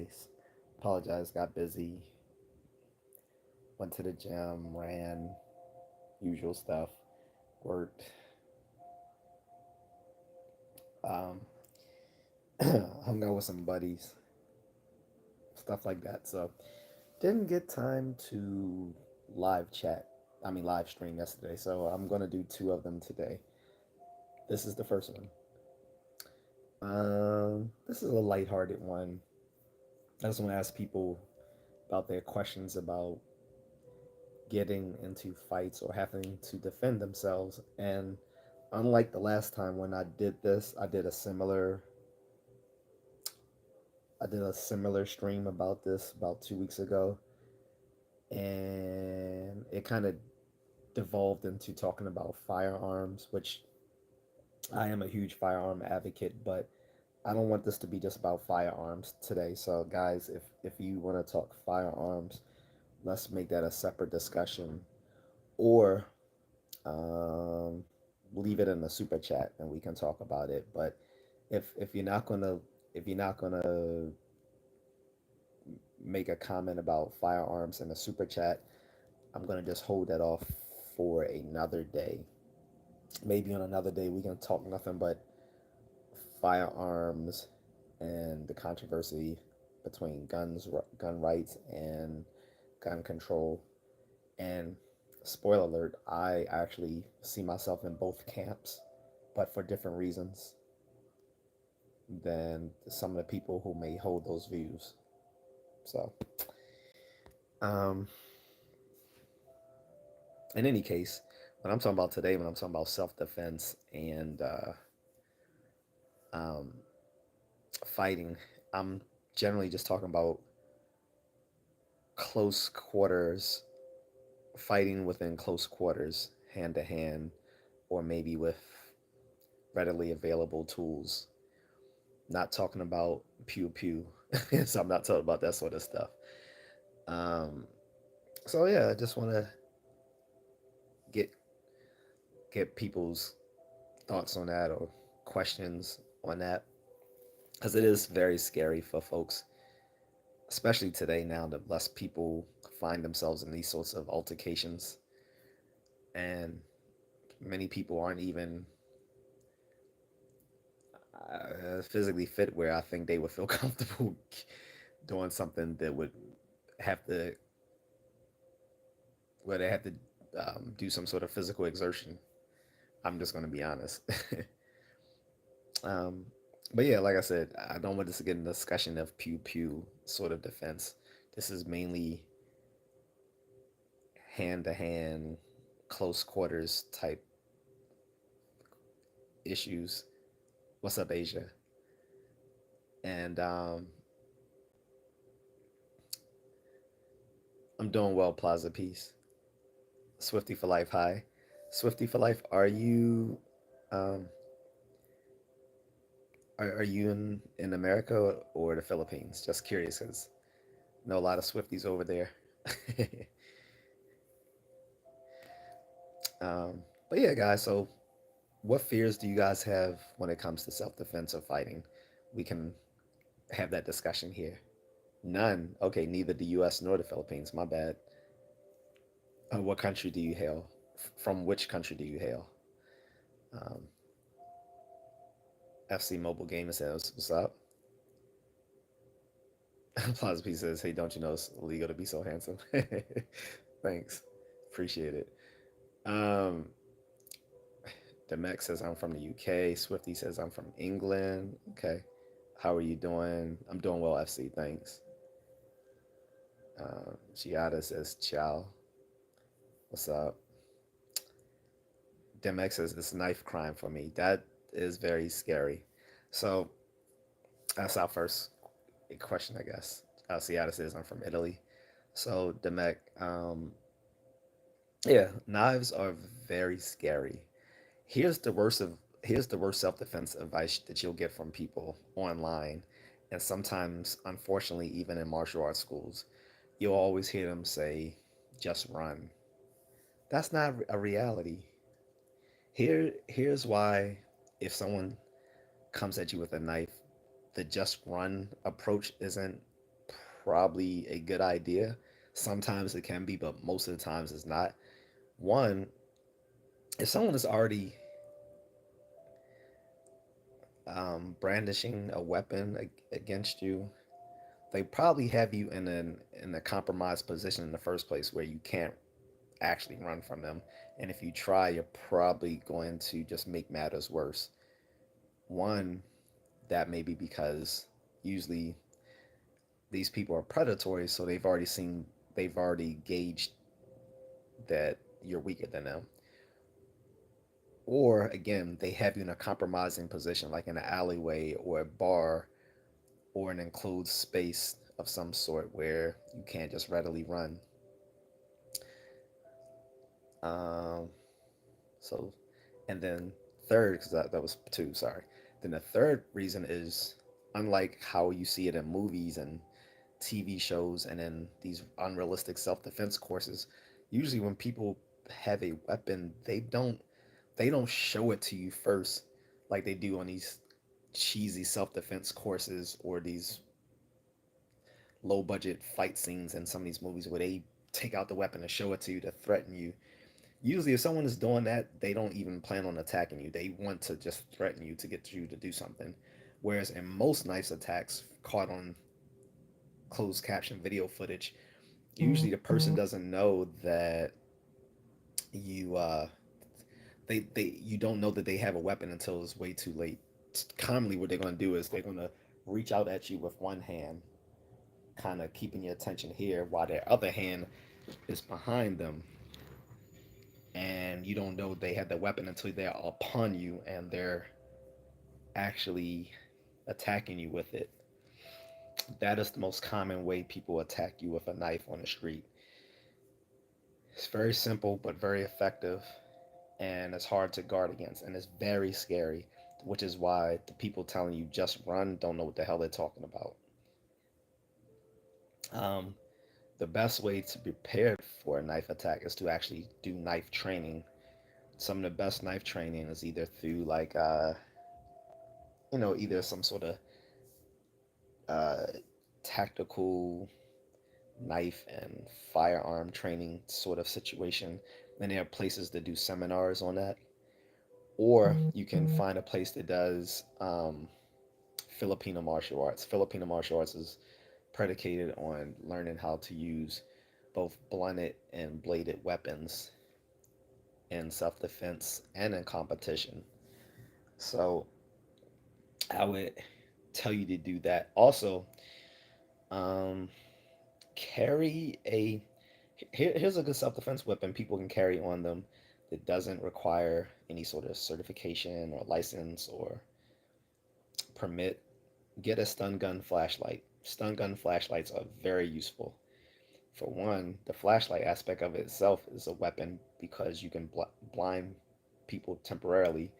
guys. Apologize, got busy. Went to the gym, ran, usual stuff. Worked, um, hung out with some buddies, stuff like that. So didn't get time to live chat. Live stream yesterday. So I'm gonna do two of them today. This is the first one. This is a lighthearted one. I just want to ask people about their questions about getting into fights or having to defend themselves. And unlike the last time when I did this, I did a similar stream about this about 2 weeks ago, and it kind of devolved into talking about firearms, which I am a huge firearm advocate, but I don't want this to be just about firearms today. So guys, if you want to talk firearms, let's make that a separate discussion, or um, leave it in the super chat and we can talk about it. But if you're not gonna if you're not gonna make a comment about firearms in the super chat, I'm gonna just hold that off for another day. Maybe on another day we can talk nothing but firearms and the controversy between gun rights, and gun control. And spoiler alert, I actually see myself in both camps, but for different reasons than some of the people who may hold those views. So, um, in any case, what I'm talking about today, when I'm talking about self defense and um, fighting, I'm generally just talking about close quarters, fighting within close quarters, hand to hand, or maybe with readily available tools. Not talking about pew pew. So I'm not talking about that sort of stuff. Um, so yeah, I just want to get get people's thoughts on that or questions on that, because it is very scary for folks, especially today now that less people find themselves in these sorts of altercations, and many people aren't even physically fit where I think they would feel comfortable doing something that would have to where they have to do some sort of physical exertion. I'm just going to be honest. um, but yeah, like I said, I don't want this to get in a discussion of pew pew sort of defense. This is mainly hand to hand, close quarters type issues. What's up, Asia? And I'm doing well, Plaza Peace. Swifty for Life, hi. Swifty for Life, um, are you in America or the Philippines? Just curious, because I know a lot of Swifties over there. But yeah, guys, so what fears do you guys have when it comes to self defense or fighting? We can have that discussion here. None. Okay, neither the US nor the Philippines. My bad. What country do you hail? From which country do you hail? Um, FC Mobile Gamer says, what's up? Plaza P says, hey, don't you know it's illegal to be so handsome? Thanks. Appreciate it. Um, Demek says, I'm from the UK. Swifty says, I'm from England. Okay. How are you doing? I'm doing well, FC. Thanks. Giada says, ciao. What's up? Demek says, it's knife crime for me. That is very scary. So that's our first question, I guess. Seattle says, I'm from Italy. So, Demek, yeah, knives are very scary. Here's the worst of here's the worst self-defense advice that you'll get from people online, and sometimes, unfortunately, even in martial arts schools. You'll always hear them say, "Just run." That's not a reality. Here's why: if someone comes at you with a knife, the just run approach isn't probably a good idea. Sometimes it can be, but most of the times it's not. One, if someone is already brandishing a weapon against you, they probably have you in a compromised position in the first place where you can't actually run from them. And if you try, you're probably going to just make matters worse. One, that may be because usually these people are predatory, so they've already gauged that you're weaker than them. Or again, they have you in a compromising position, like in an alleyway or a bar or an enclosed space of some sort where you can't just readily run. Um, so, and then third, because that was two, sorry. Then the third reason is unlike how you see it in movies and TV shows and in these unrealistic self defense courses, usually when people have a weapon, they don't show it to you first like they do on these cheesy self defense courses or these low budget fight scenes in some of these movies where they take out the weapon and show it to you to threaten you. Usually, if someone is doing that, they don't even plan on attacking you. They want to just threaten you to get you to do something. Whereas in most knife attacks caught on closed caption video footage, usually the person doesn't know that you they you don't know that they have a weapon until it's way too late. Commonly, what they're going to do is they're going to reach out at you with one hand, kind of keeping your attention here, while their other hand is behind them, and you don't know they have the weapon until they're upon you and they're actually attacking you with it. That is the most common way people attack you with a knife on the street. It's very simple but very effective, and it's hard to guard against, and it's very scary, which is why the people telling you just run don't know what the hell they're talking about. Um, the best way to be prepared for a knife attack is to actually do knife training. Some of the best knife training is either through like either some sort of uh, tactical knife and firearm training sort of situation. And there are places that do seminars on that. Or you can find a place that does Filipino martial arts. Filipino martial arts is predicated on learning how to use both blunted and bladed weapons in self defense and in competition. So I would tell you to do that. Also, um, carry a here's a good self-defense weapon people can carry on them that doesn't require any sort of certification or license or permit. Get a stun gun flashlight. Stun gun flashlights are very useful. For one, the flashlight aspect of it itself is a weapon because you can blind people temporarily,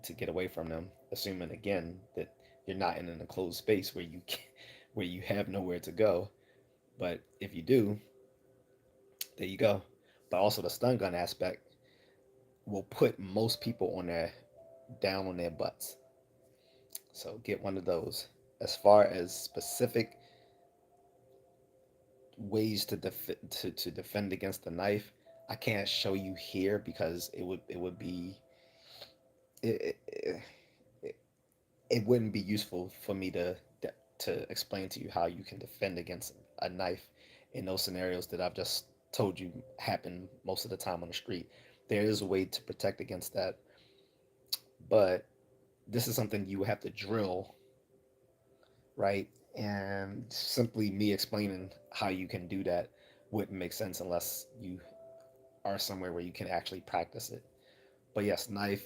to get away from them, assuming again that you're not in an enclosed space where where you have nowhere to go. But if you do, there you go. But also the stun gun aspect will put most people on their down on their butts. So get one of those. As far as specific ways to defend against the knife, I can't show you here because it would be it, it, it, it wouldn't be useful for me to explain to you how you can defend against a knife in those scenarios that I've just told you happen most of the time on the street. There is a way to protect against that, but this is something you have to drill, right? And simply me explaining how you can do that wouldn't make sense unless you are somewhere where you can actually practice it. But yes, knife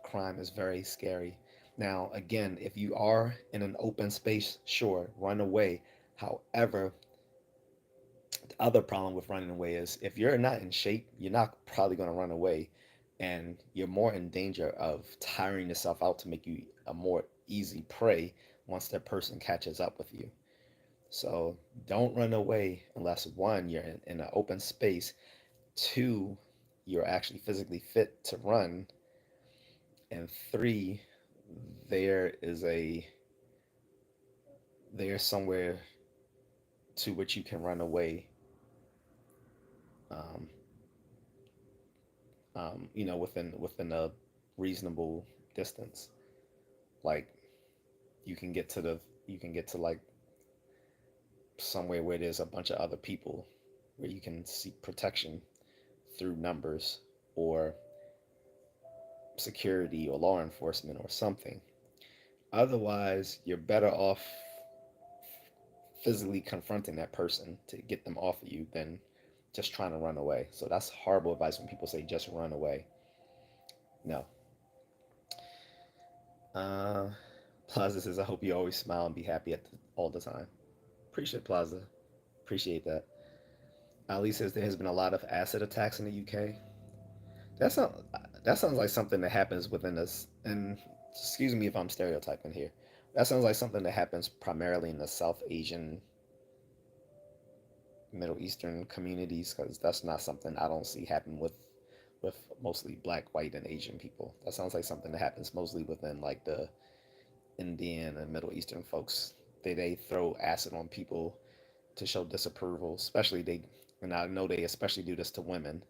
crime is very scary. Now, again, if you are in an open space, sure, run away. However, the other problem with running away is if you're not in shape, you're not probably going to run away, and you're more in danger of tiring yourself out to make you a more easy prey once that person catches up with you. So don't run away unless one, you're in an open space, two, you're actually physically fit to run, and three, there is a there's somewhere to which you can run away, um, within a reasonable distance. Like you can get to the you can get to like somewhere where there's a bunch of other people, where you can seek protection through numbers or security or law enforcement or something. Otherwise, you're better off physically confronting that person to get them off of you than just trying to run away. So that's horrible advice when people say just run away. No. Uh, Plaza says, I hope you always smile and be happy all the time. Appreciate Plaza. Appreciate that. Ali says there has been a lot of acid attacks in the UK. That sounds that sounds like something that happens within us. And excuse me if I'm stereotyping here. That sounds like something that happens primarily in the South Asian, Middle Eastern communities, because that's not something I don't see happen with mostly black, white, and Asian people. That sounds like something that happens mostly within like the Indian and Middle Eastern folks. They throw acid on people to show disapproval, especially they, and I know they especially do this to women.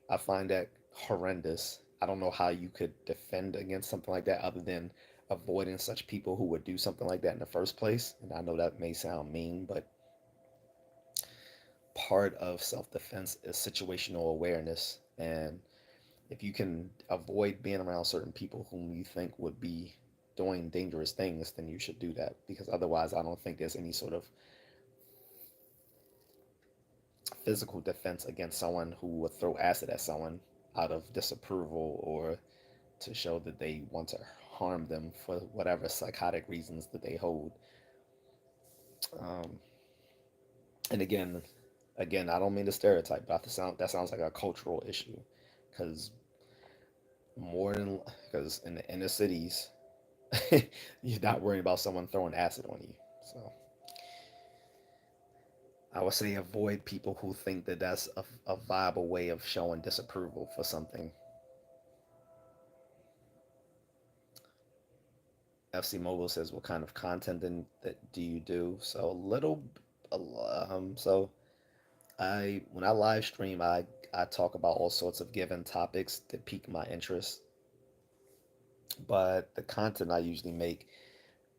I find that horrendous. I don't know how you could defend against something like that other than avoiding such people who would do something like that in the first place. And I know that may sound mean, but part of self defense is situational awareness. And if you can avoid being around certain people whom you think would be doing dangerous things, then you should do that. Because otherwise, I don't think there's any sort of physical defense against someone who would throw acid at someone out of disapproval or to show that they want to harm them for whatever psychotic reasons that they hold. Um, and again, I don't mean to stereotype, but that sounds like a cultural issue, because more than because in the inner cities, you're not worrying about someone throwing acid on you. So I would say avoid people who think that that's a viable way of showing disapproval for something. FC Mobile says, "What kind of content that do you do?" So a little, so I when I live stream, I talk about all sorts of given topics that pique my interest. But the content I usually make,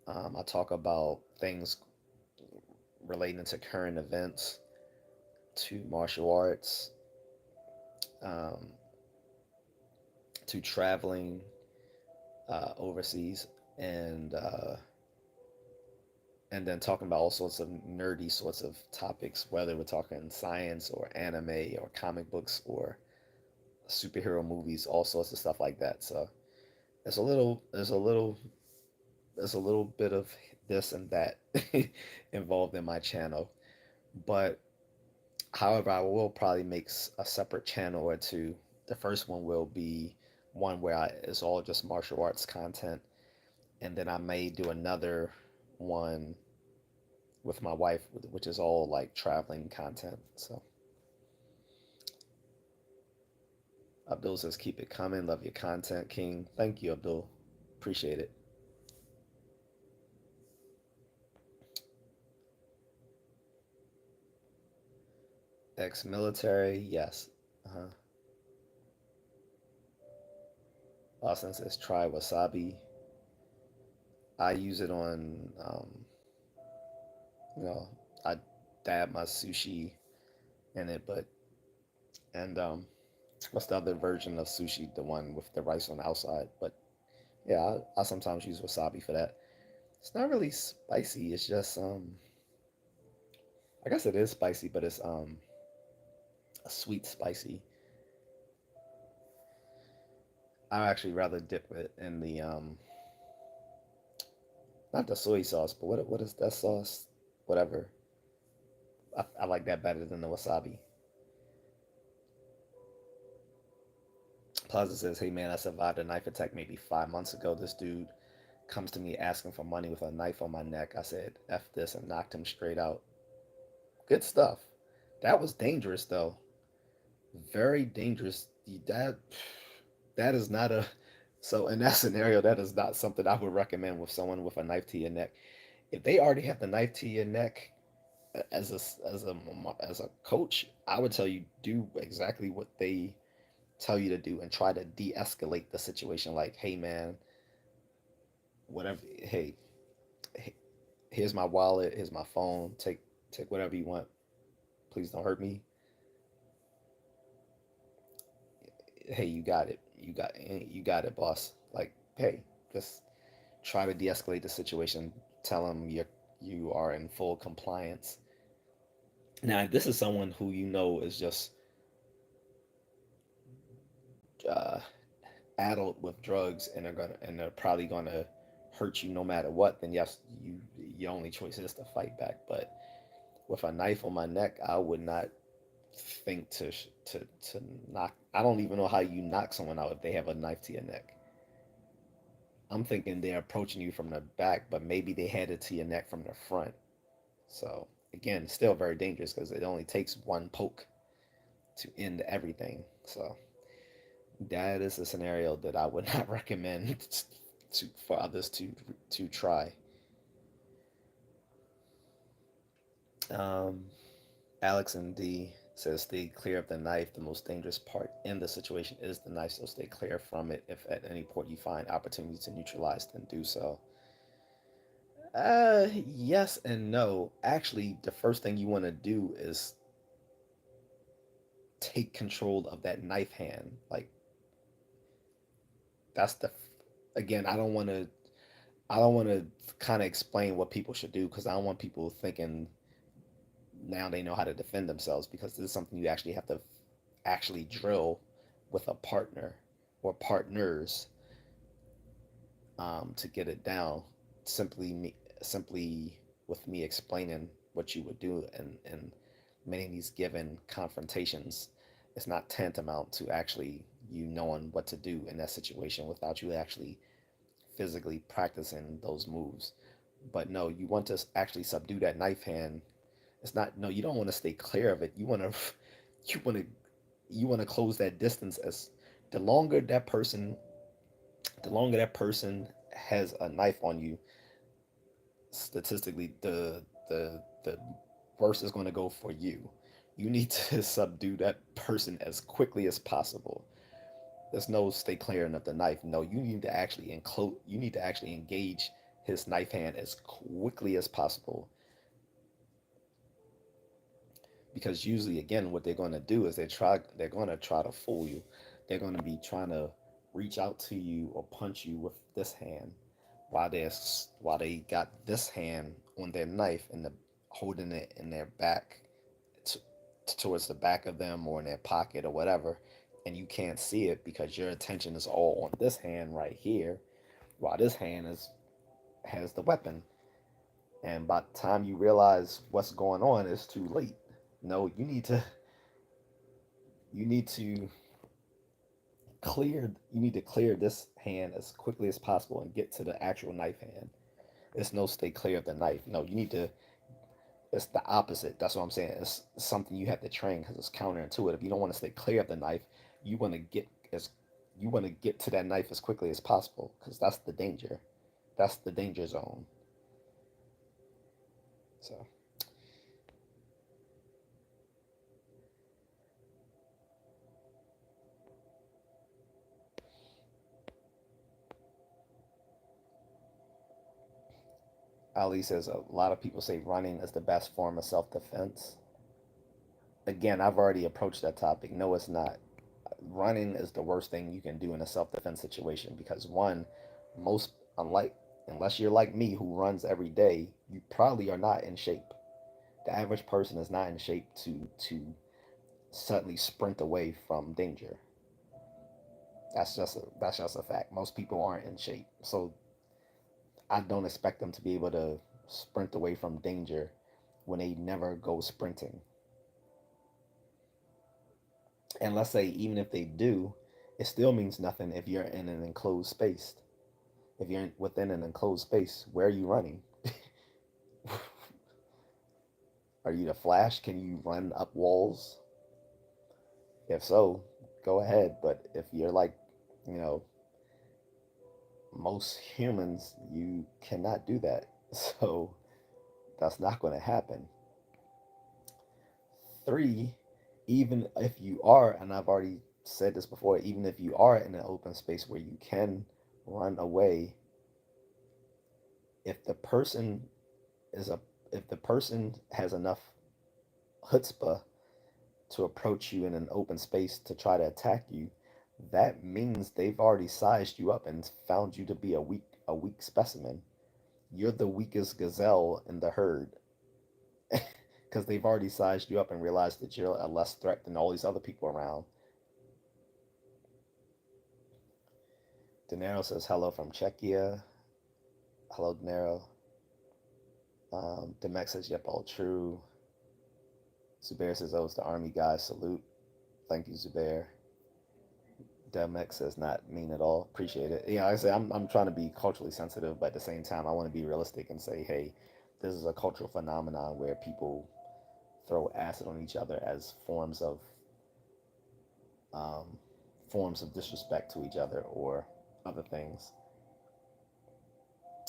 I talk about things relating to current events, to martial arts, um, to traveling overseas, and then talking about all sorts of nerdy sorts of topics, whether we're talking science or anime or comic books or superhero movies, all sorts of stuff like that. So there's a little bit of this and that involved in my channel. But however, I will probably make a separate channel or two. The first one will be one where it's all just martial arts content, and then I may do another one with my wife, which is all like traveling content. So Abdul says, keep it coming. Love your content, King. Thank you, Abdul. Appreciate it. Ex military, yes. Uh-huh. Austin says, try wasabi. I use it on, you know, I dab my sushi in it, but, and, what's the other version of sushi? The one with the rice on the outside. But yeah, I sometimes use wasabi for that. It's not really spicy. It's just, I guess it is spicy, but it's, a sweet spicy. I actually rather dip it in the not the soy sauce, but what is that sauce? Whatever. I like that better than the wasabi. Plaza says, "Hey man, I survived a knife attack maybe 5 months ago. This dude comes to me asking for money with a knife on my neck. I said f this and knocked him straight out. Good stuff. That was dangerous though. Very dangerous. That is not a so in that scenario that is not something I would recommend with someone with a knife to your neck. If they already have the knife to your neck, as a coach, I would tell you do exactly what they tell you to do and try to de-escalate the situation. Like, hey man, whatever. Hey, here's my wallet. Here's my phone. Take whatever you want. Please don't hurt me. Hey, you got it, boss. Like, hey, just try to de-escalate the situation. Tell them you are in full compliance. Now, if this is someone who you know is just uh, addled with drugs and they're probably gonna hurt you no matter what, then yes, your only choice is to fight back. But with a knife on my neck, I would not think to knock. I don't even know how you knock someone out if they have a knife to your neck. I'm thinking they're approaching you from the back, but maybe they had it to your neck from the front. So again, still very dangerous because it only takes one poke to end everything. So that is a scenario that I would not recommend for others to try. Um, Alex and D says stay clear of the knife. The most dangerous part in the situation is the knife, so stay clear from it. If at any point you find opportunity to neutralize, then do so. Yes and no. Actually, the first thing you want to do is take control of that knife hand. Like that's the again. I don't want to kind of explain what people should do because I don't want people thinking now they know how to defend themselves because this is something you actually have to actually drill with a partner or partners to get it down. Simply with me explaining what you would do and many of these given confrontations, it's not tantamount to actually you knowing what to do in that situation without you actually physically practicing those moves. But no, you want to actually subdue that knife hand. It's not no, you don't want to stay clear of it. You want to you want to you want to close that distance as the longer that person the longer that person has a knife on you, statistically the worse is going to go for you. You need to subdue that person as quickly as possible. There's no stay clear of the knife. No, you need to actually enclose. You need to actually engage his knife hand as quickly as possible. Because usually, again, what they're going to do is they're going to try to fool you. They're going to be trying to reach out to you or punch you with this hand, while they got this hand on their knife and the holding it in their back t- towards the back of them or in their pocket or whatever, and you can't see it because your attention is all on this hand right here, while this hand is has the weapon. And by the time you realize what's going on, it's too late. No, you need to you need to clear this hand as quickly as possible and get to the actual knife hand. It's no stay clear of the knife. No, you need to it's the opposite. That's what I'm saying. It's something you have to train because it's counterintuitive. You don't want to stay clear of the knife. You want to get as you want to get to that knife as quickly as possible because that's the danger. That's the danger zone. So Ali says a lot of people say running is the best form of self-defense. Again, I've already approached that topic. No, it's not. Running is the worst thing you can do in a self-defense situation because one, most unlike unless you're like me who runs every day, you probably are not in shape. The average person is not in shape to suddenly sprint away from danger. That's just a fact. Most people aren't in shape, so I don't expect them to be able to sprint away from danger when they never go sprinting. And let's say even if they do, it still means nothing if you're in an enclosed space. If you're within an enclosed space, where are you running? Are you the Flash? Can you run up walls? If so, go ahead. But if you're like, you know, most humans, you cannot do that. So That's not going to happen. Three, even if you are, and I've already said this before, even if you are in an open space where you can run away, if the person is a if the person has enough chutzpah to approach you in an open space to try to attack you, that means they've already sized you up and found you to be a weak specimen. You're the weakest gazelle in the herd because they've already sized you up and realized that you're a less threat than all these other people around. De Niro says hello from Czechia. Hello, De Niro. Demek says, yep, all true. Zubair says, oh, it's the army guy. Salute. Thank you, Zubair. Demek says, not mean at all. Appreciate it. Yeah, like I say, I'm trying to be culturally sensitive, but at the same time, I want to be realistic and say, hey, this is a cultural phenomenon where people throw acid on each other as um, forms of disrespect to each other or other things.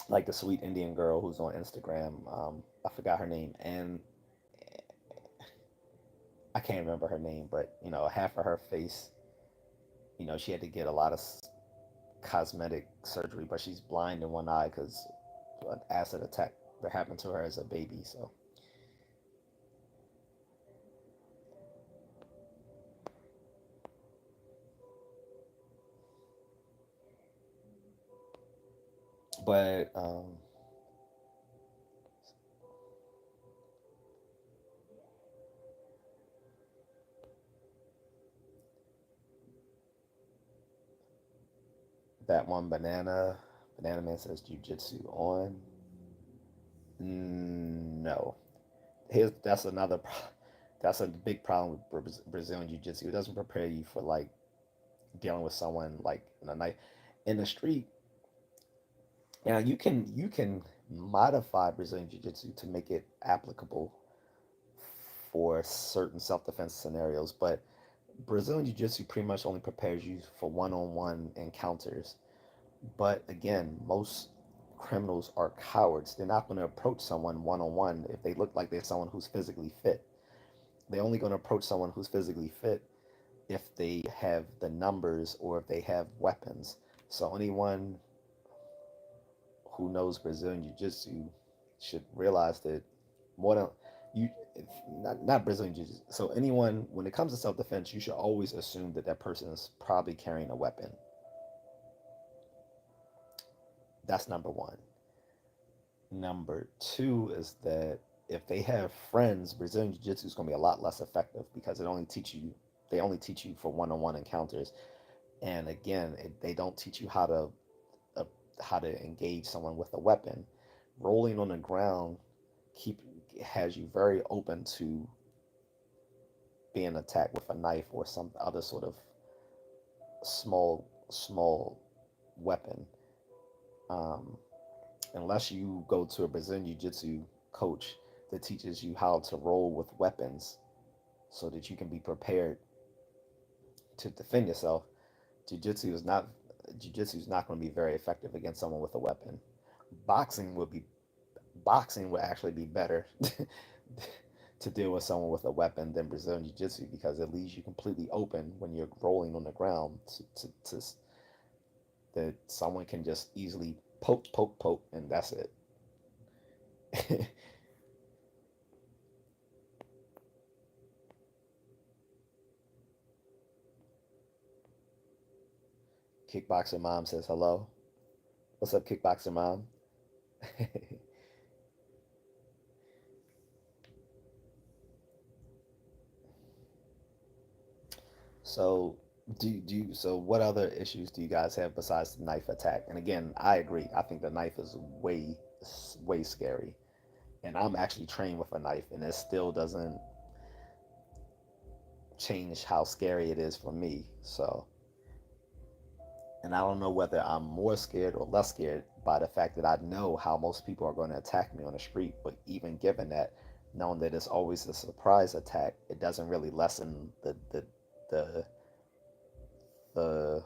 Like the sweet Indian girl who's on Instagram. I forgot her name, and I can't remember her name, but half of her face, she had to get a lot of cosmetic surgery, but she's blind in one eye because an acid attack that happened to her as a baby. So, but that one banana man says jujitsu on. No, that's another. That's a big problem with Brazilian jiu-jitsu. It doesn't prepare you for like dealing with someone like in a night in the street. Now you can modify Brazilian jiu-jitsu to make it applicable for certain self-defense scenarios, but Brazilian jiu-jitsu pretty much only prepares you for one-on-one encounters. But again, most criminals are cowards. They're not going to approach someone one-on-one if they look like they're someone who's physically fit. They're only going to approach someone who's physically fit if they have the numbers or if they have weapons. So anyone who knows Brazilian Jiu-Jitsu should realize that more than you, not Brazilian Jiu-Jitsu. So anyone, when it comes to self-defense, you should always assume that that person is probably carrying a weapon. That's number one. Number two is that if they have friends, Brazilian Jiu-Jitsu is going to be a lot less effective because they only teach you for one-on-one encounters. And again, they don't teach you uh, how to engage someone with a weapon. Rolling on the ground keep has you very open to being attacked with a knife or some other sort of small weapon. Um, Unless you go to a Brazilian Jiu-Jitsu coach that teaches you how to roll with weapons so that you can be prepared to defend yourself, Jiu-Jitsu is not Jiu-Jitsu is not going to be very effective against someone with a weapon. Boxing would be Boxing would actually be better to deal with someone with a weapon than Brazilian Jiu Jitsu because it leaves you completely open when you're rolling on the ground that someone can just easily poke, and that's it. Kickboxer Mom says hello. What's up, Kickboxer Mom? So, so what other issues do you guys have besides the knife attack? And again, I agree. I think the knife is way scary. And I'm actually trained with a knife, and it still doesn't change how scary it is for me. So, and I don't know whether I'm more scared or less scared by the fact that I know how most people are going to attack me on the street. But even given that, knowing that it's always a surprise attack, it doesn't really lessen the the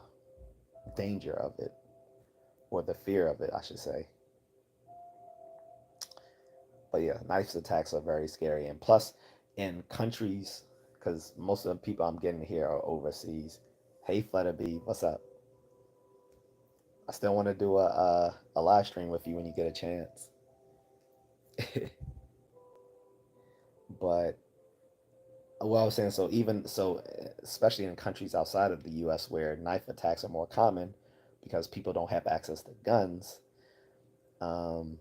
danger of it or the fear of it, I should say. But yeah, knife attacks are very scary. And plus, in countries, because most of the people I'm getting here are overseas. Hey, Flutterby, what's up? I still want to do a live stream with you when you get a chance. But what I was saying, so even so, especially in countries outside of the U.S. where knife attacks are more common because people don't have access to guns, um,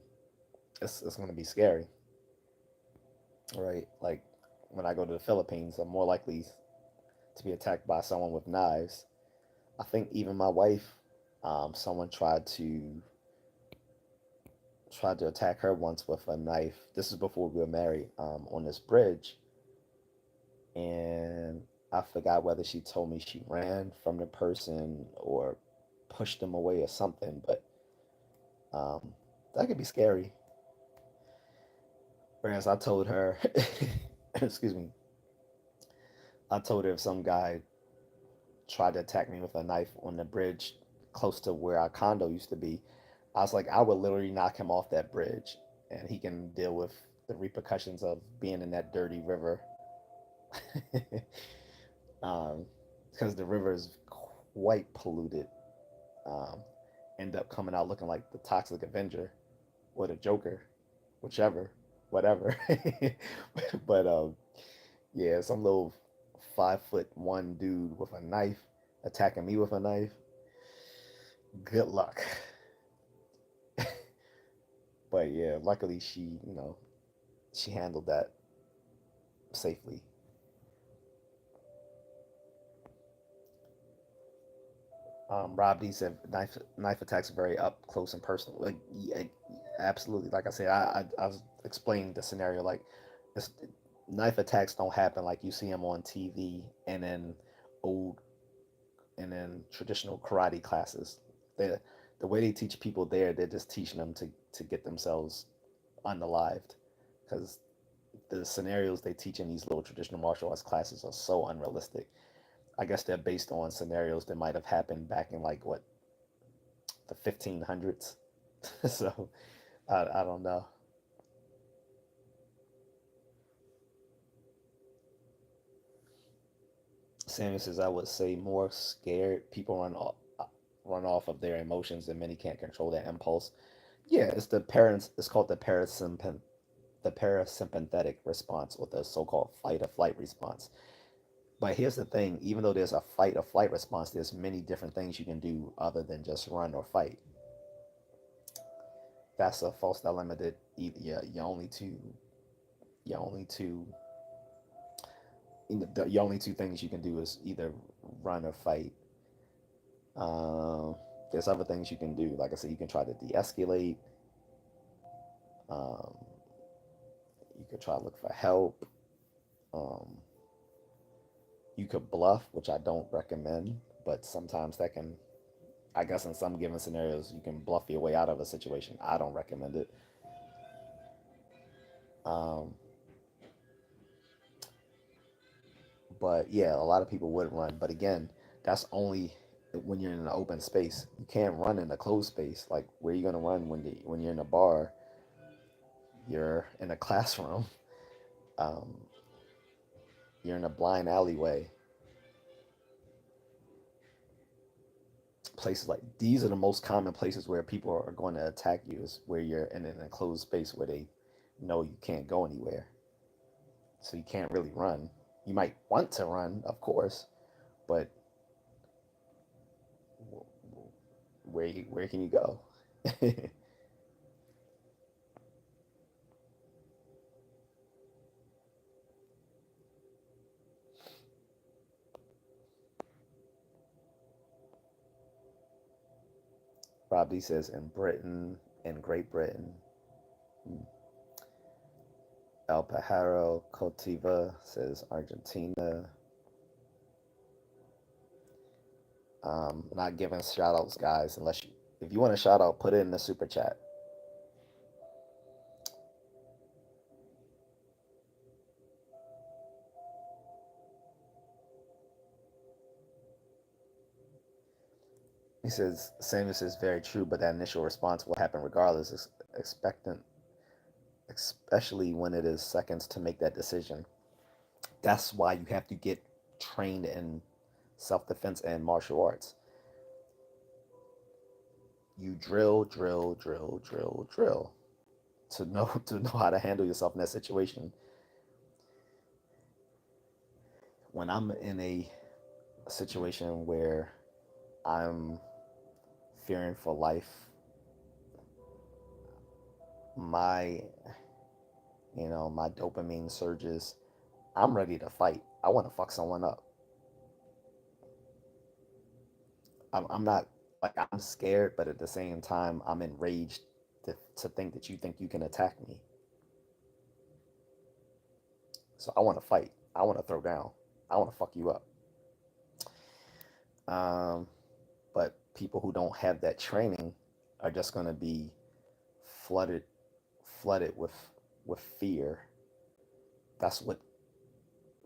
it's going to be scary, right? Like when I go to the Philippines, I'm more likely to be attacked by someone with knives. I think even my wife, someone tried to attack her once with a knife. This is before we were married, on this bridge, and I forgot whether she told me she ran from the person or pushed them away or something. But um, that could be scary. Whereas I told her, excuse me, I told her if some guy tried to attack me with a knife on the bridge close to where our condo used to be, I was like, I would literally knock him off that bridge, and he can deal with the repercussions of being in that dirty river. um, because the river is quite polluted. Um, End up coming out looking like the Toxic Avenger or the Joker, whichever, whatever. But yeah, some little 5'1" dude with a knife attacking me with a knife. Good luck. But yeah, luckily she handled that safely. Rob D said knife attacks are very up close and personal. Like, yeah, absolutely. Like I said, I was explaining the scenario. Like, it's, knife attacks don't happen like you see them on TV and then old and then traditional karate classes. They the way they teach people there, they're just teaching them to get themselves unalived, because the scenarios they teach in these little traditional martial arts classes are so unrealistic. I guess they're based on scenarios that might have happened back in like what, the 1500s. So I don't know. Samuel says I would say more scared people run off of their emotions and many can't control their impulse. Yeah, it's the parents. It's called the parasympathetic response, or the so-called fight or flight response. But here's the thing: even though there's a fight or flight response, there's many different things you can do other than just run or fight. That's a false dilemma that either your only two your only two things you can do is either run or fight. Um, there's other things you can do. Like I said, you can try to de-escalate. Um, you could try to look for help. Um, you could bluff, which I don't recommend, but sometimes that can. I guess in some given scenarios, you can bluff your way out of a situation. I don't recommend it. Um, but yeah, a lot of people would run. But again, that's only when you're in an open space. You can't run in a closed space. Like, where are you gonna run when you're in a bar? You're in a classroom. Um, you're in a blind alleyway. Places like these are the most common places where people are going to attack you. Is where you're in an enclosed space where they know you can't go anywhere, so you can't really run. You might want to run, of course, but where can you go? Rob D says in Britain, in Great Britain. El Pajaro Cotiva says Argentina. Not giving shout outs, guys, unless if you want a shout out, put it in the super chat. He says, Samus is very true, but that initial response will happen regardless. Expectant especially when it is seconds to make that decision. That's why you have to get trained in self defense and martial arts. You drill to know to know how to handle yourself in that situation. When I'm in a situation where I'm fearing for life, my my dopamine surges. I'm ready to fight. I want to fuck someone up. I'm not like I'm scared, but at the same time, I'm enraged to think you can attack me. So I want to fight. I want to throw down. I want to fuck you up. Um, but people who don't have that training are just going to be flooded, flooded with fear. That's what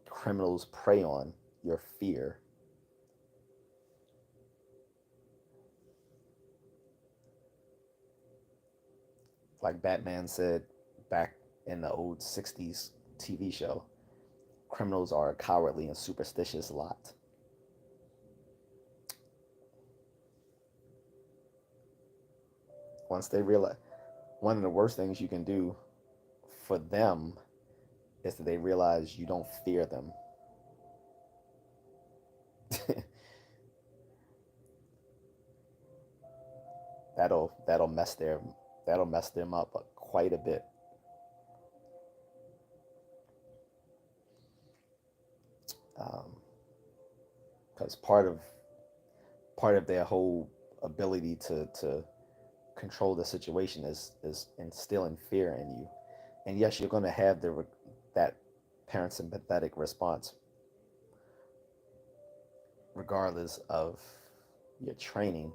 criminals prey on, your fear. Like Batman said back in the old 60s TV show, criminals are a cowardly and superstitious lot. Once they realize, one of the worst things you can do for them is that they realize you don't fear them. that'll mess them up quite a bit. Because part of their whole ability to control the situation is instilling fear in you. And yes, you're going to have that parasympathetic response regardless of your training,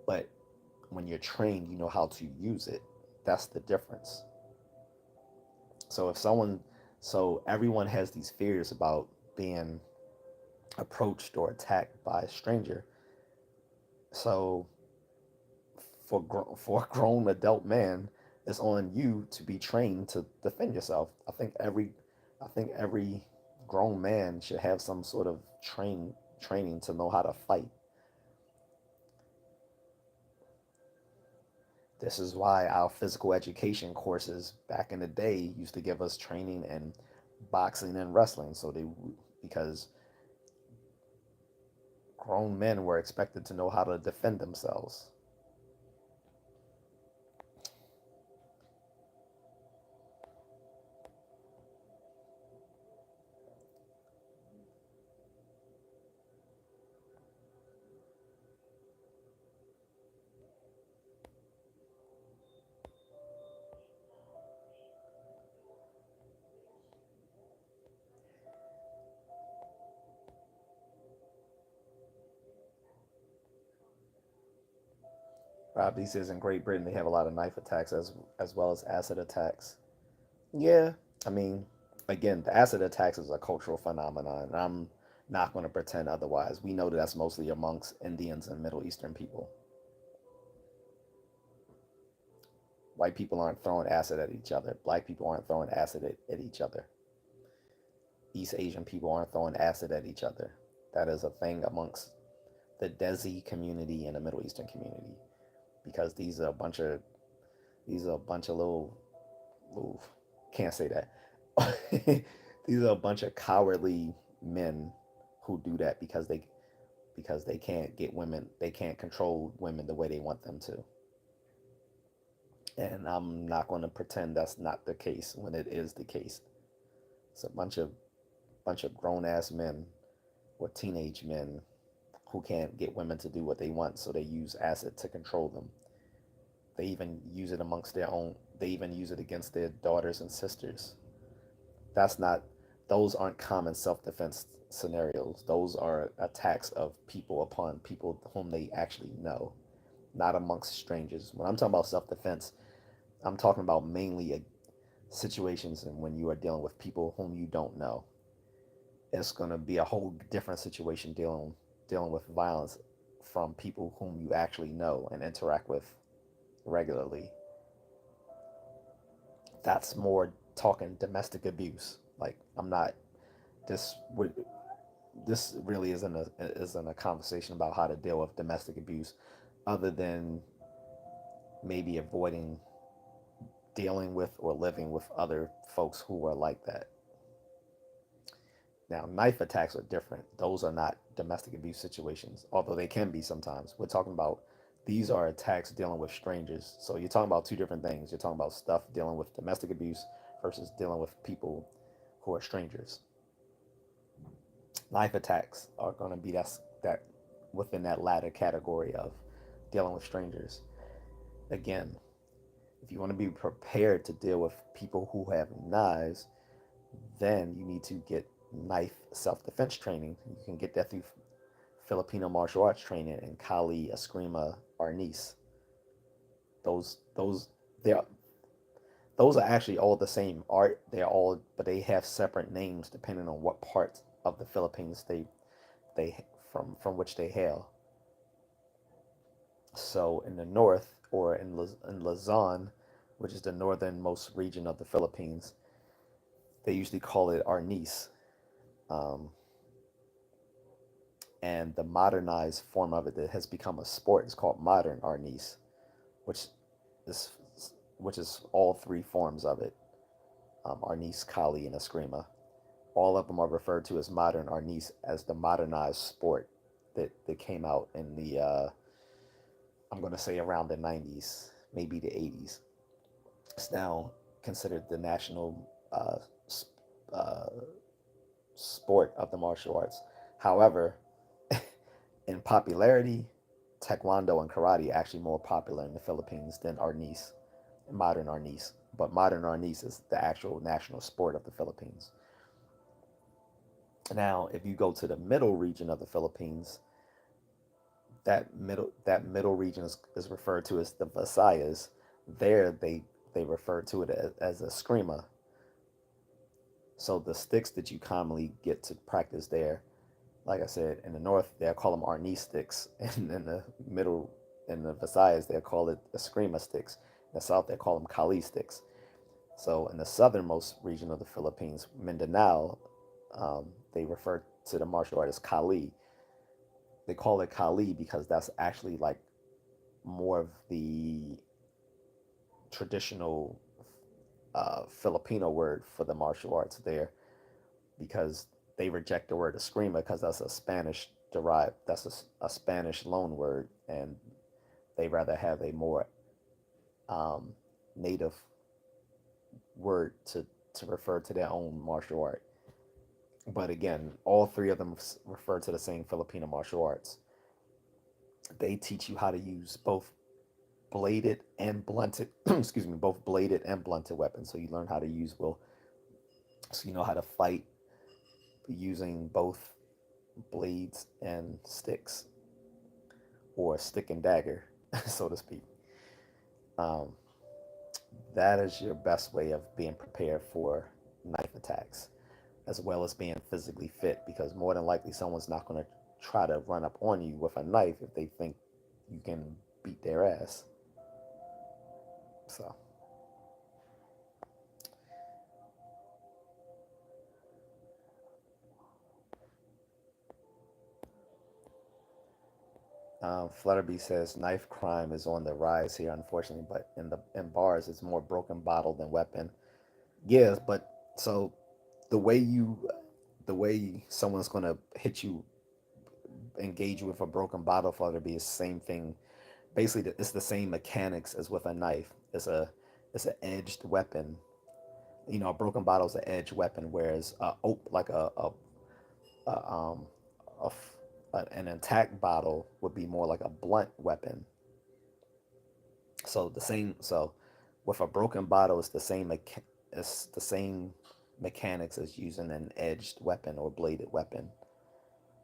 but when you're trained, you know how to use it. That's the difference. So if someone, so everyone has these fears about being approached or attacked by a stranger. So for a grown adult man, it's on you to be trained to defend yourself. I think every grown man should have some sort of training to know how to fight. This is why our physical education courses back in the day used to give us training in boxing and wrestling. Because grown men were expected to know how to defend themselves. Rob D says in Great Britain they have a lot of knife attacks as well as acid attacks. Yeah, I mean, again, the acid attacks is a cultural phenomenon, and I'm not going to pretend otherwise. We know that that's mostly amongst Indians and Middle Eastern people. White people aren't throwing acid at each other. Black people aren't throwing acid at each other. East Asian people aren't throwing acid at each other. That is a thing amongst the Desi community and the Middle Eastern community because these are a bunch of little can't say that. These are a bunch of cowardly men who do that because they can't get women, they can't control women the way they want them to. And I'm not going to pretend that's not the case when it is the case. It's a bunch of grown ass men or teenage men who can't get women to do what they want, so they use acid to control them. They even use it amongst their own. They even use it against their daughters and sisters. That's not. Those aren't common self-defense scenarios. Those are attacks of people upon people whom they actually know, not amongst strangers. When I'm talking about self-defense, I'm talking about mainly situations and when you are dealing with people whom you don't know. It's going to be a whole different situation dealing with violence from people whom you actually know and interact with regularly. That's more talking domestic abuse. Like I'm not this would this really isn't a conversation about how to deal with domestic abuse, other than maybe avoiding dealing with or living with other folks who are like that. Now, knife attacks are different. Those are not domestic abuse situations, although they can be sometimes. We're talking about these are attacks dealing with strangers. So you're talking about two different things. You're talking about stuff dealing with domestic abuse versus dealing with people who are strangers. Knife attacks are going to be that within that latter category of dealing with strangers. Again, if you want to be prepared to deal with people who have knives, then you need to get knife self-defense training. You can get that through Filipino martial arts training and Kali, Eskrima, Arnis. Those they're those are actually all the same art. They're all, but they have separate names depending on what part of the Philippines they from which they hail. So in the north, or in Luzon, which is the northernmost region of the Philippines, they usually call it Arnis. Um, and the modernized form of it that has become a sport is called modern Arnis, which is which is all three forms of it: Arnis, Kali, and Eskrima. All of them are referred to as modern Arnis, as the modernized sport that came out in the I'm going to say around the 90s, maybe the 80s. It's now considered the national uh, sport of the martial arts. However, in popularity, Taekwondo and karate are actually more popular in the Philippines than Arnis, modern Arnis. But modern Arnis is the actual national sport of the Philippines. Now, if you go to the middle region of the Philippines, that middle region is referred to as the Visayas. There, they refer to it as a screamer. So the sticks that you commonly get to practice there, like I said, in the north they'll call them Arni sticks, and in the middle, in the Visayas they'll call it Eskrima sticks. In the south they call them Kali sticks. So in the southernmost region of the Philippines, Mindanao, they refer to the martial art as Kali. They call it Kali because that's actually like more of the traditional Filipino word for the martial arts there, because they reject the word eskrima because that's a Spanish derived, that's a Spanish loan word, and they rather have a more um, native word to refer to their own martial art. But again, all three of them refer to the same Filipino martial arts. They teach you how to use both bladed and blunted excuse me, both bladed and blunted weapons. So you learn how to use, well, so you know how to fight using both blades and sticks, or stick and dagger, so to speak. Um, that is your best way of being prepared for knife attacks, as well as being physically fit, because more than likely someone's not going to try to run up on you with a knife if they think you can beat their ass. So, Flutterby says knife crime is on the rise here, unfortunately, but in bars it's more broken bottle than weapon. Yes, but so the way you the way someone's gonna hit you, engage you with a broken bottle, Flutterby, is the same thing. Basically, it's the same mechanics as with a knife. It's an edged weapon. You know, a broken bottle is an edged weapon, whereas like a a, an attack bottle would be more like a blunt weapon. So the same. So with a broken bottle, it's the same mechanics as using an edged weapon or bladed weapon.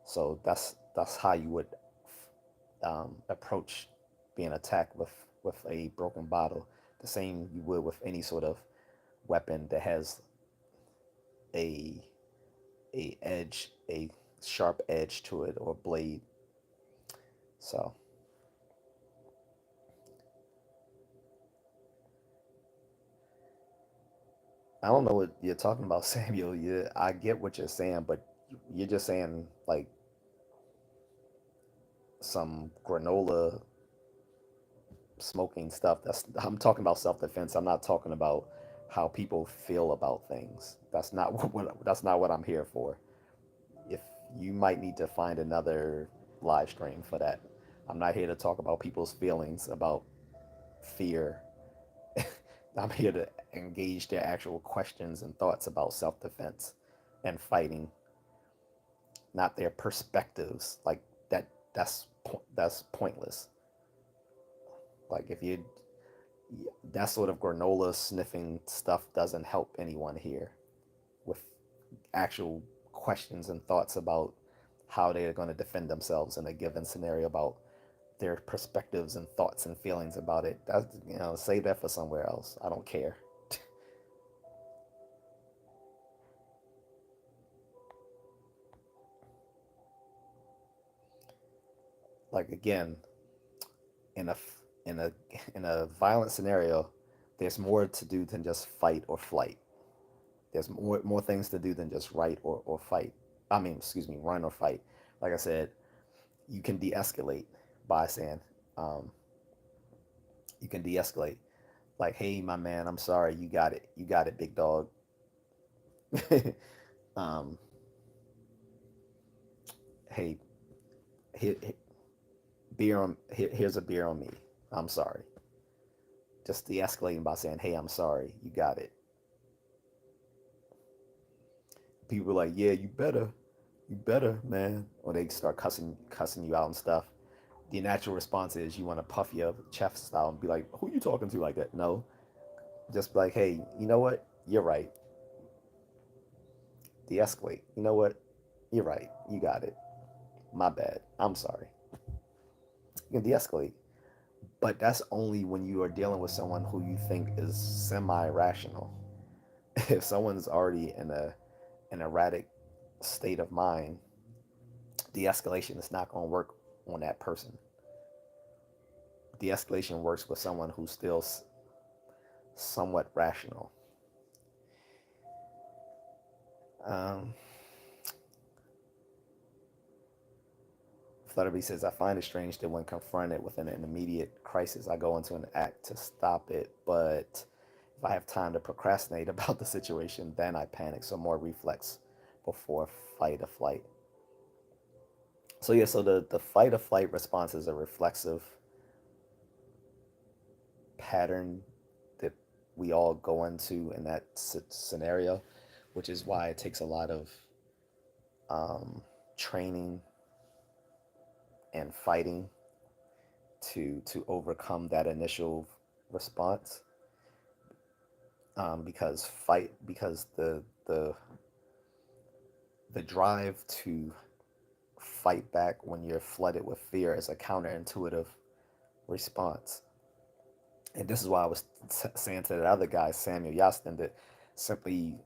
So that's how you would approach being attacked with a broken bottle. The same you would with any sort of weapon that has a a sharp edge to it, or blade. So I don't know what you're talking about, Samuel. I get what you're saying, but you're just saying like some granola smoking stuff. I'm talking about self defense. I'm not talking about how people feel about things. That's not that's not what I'm here for. If you might need to find another live stream for that. I'm not here to talk about people's feelings about fear. I'm here to engage their actual questions and thoughts about self defense and fighting, not their perspectives. Like that. That's pointless. Like if you that sort of granola sniffing stuff doesn't help anyone here with actual questions and thoughts about how they're going to defend themselves in a given scenario, about their perspectives and thoughts and feelings about it. That's, save that for somewhere else. I don't care. Like again, in a in a in a violent scenario, there's more to do than just fight or flight. There's more things to do than just or fight. I mean, excuse me, run or fight. Like I said, you can de-escalate by saying, um, you can de-escalate. Like, hey, my man, I'm sorry, you got it, big dog. um, hey, here, here's a beer on me. I'm sorry. Just de-escalating by saying, hey, I'm sorry, you got it. People are like, yeah, you better, man. Or they start cussing you out and stuff. The natural response is you want to puff your chest out and be like, who you talking to like that? No, just be like, hey, you know what? You're right. De-escalate. You know what? You're right. You got it. My bad. I'm sorry. You can de-escalate, but that's only when you are dealing with someone who you think is semi-rational. If someone's already in a an erratic state of mind, de-escalation is not going to work on that person. De-escalation works with someone who's still somewhat rational. Um, Flutterby says, I find it strange that when confronted with an immediate crisis, I go into an act to stop it. But if I have time to procrastinate about the situation, then I panic. So more reflex before fight or flight. So yeah, so the fight or flight response is a reflexive pattern that we all go into in that scenario, which is why it takes a lot of um, training and fighting to overcome that initial response. Because the drive to fight back when you're flooded with fear is a counterintuitive response. And this is why I was saying to that other guy, Samuel Yastin, that simply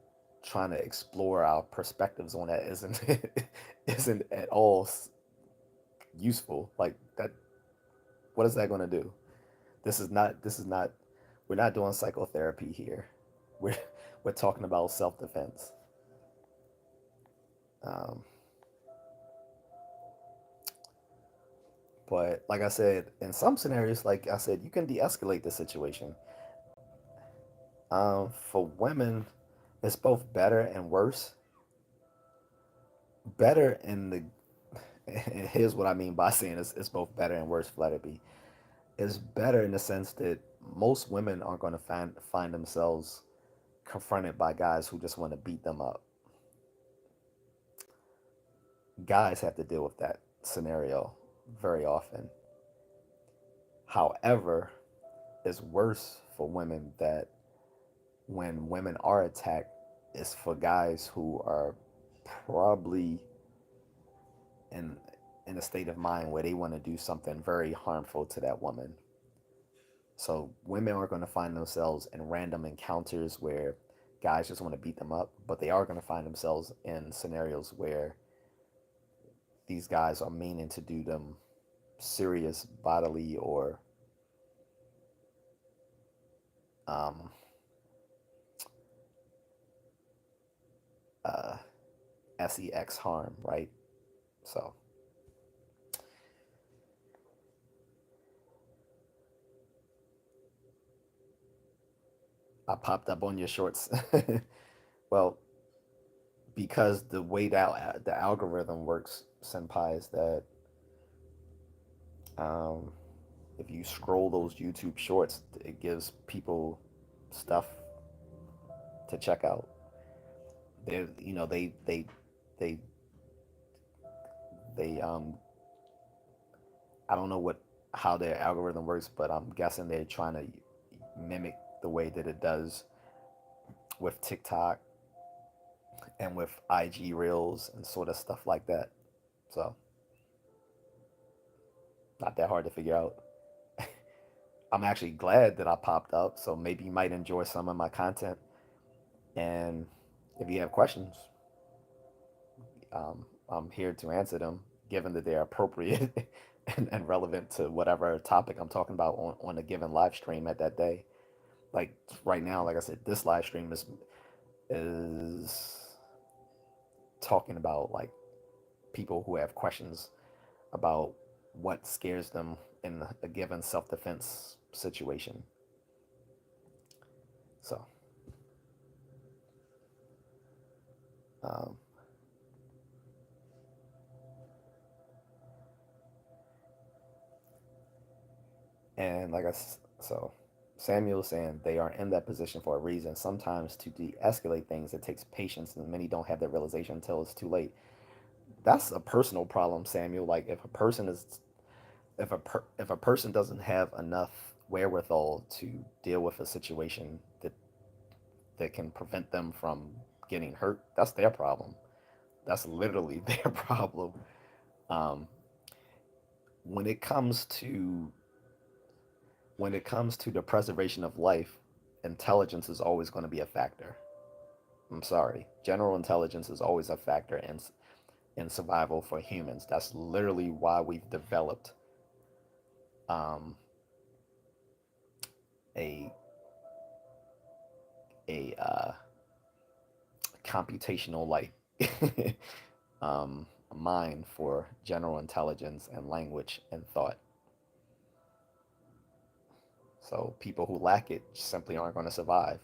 trying to explore our perspectives on that isn't isn't at all useful. Like that, what is that going to do? This is not. We're not doing psychotherapy here. We're we're talking about self defense. Um, but like I said, in some scenarios, like I said, you can de-escalate the situation. For women, it's both better and worse. Better in the and here's what I mean by saying it's both better and worse, Flatterby. It's better in the sense that most women aren't going to find themselves confronted by guys who just want to beat them up. Guys have to deal with that scenario very often. However, it's worse for women that when women are attacked, it's for guys who are probably in in a state of mind where they want to do something very harmful to that woman. So women are going to find themselves in random encounters where guys just want to beat them up, but they are going to find themselves in scenarios where these guys are meaning to do them serious bodily or um, sex harm, right? So I popped up on your shorts. Well, because the way that the algorithm works, senpai, is that um, if you scroll those YouTube shorts, it gives people stuff to check out. They, they, they. I don't know how their algorithm works, but I'm guessing they're trying to mimic the way that it does with TikTok and with IG Reels and sort of stuff like that. So not that hard to figure out. I'm actually glad that I popped up, so maybe you might enjoy some of my content. And if you have questions, I'm here to answer them, given that they're appropriate and relevant to whatever topic I'm talking about on a given live stream at that day. Like right now, like I said, this live stream is talking about like people who have questions about what scares them in a given self-defense situation. So, um, and so Samuel's saying they are in that position for a reason. Sometimes to de-escalate things, it takes patience, and many don't have that realization until it's too late. That's a personal problem, Samuel. Like if a person doesn't have enough wherewithal to deal with a situation that can prevent them from getting hurt, that's their problem. That's literally their problem. Um, when it comes to the preservation of life, intelligence is always going to be a factor. I'm sorry, general intelligence is always a factor in survival for humans. That's literally why we've developed um, a a computational like mind for general intelligence and language and thought. So people who lack it simply aren't going to survive.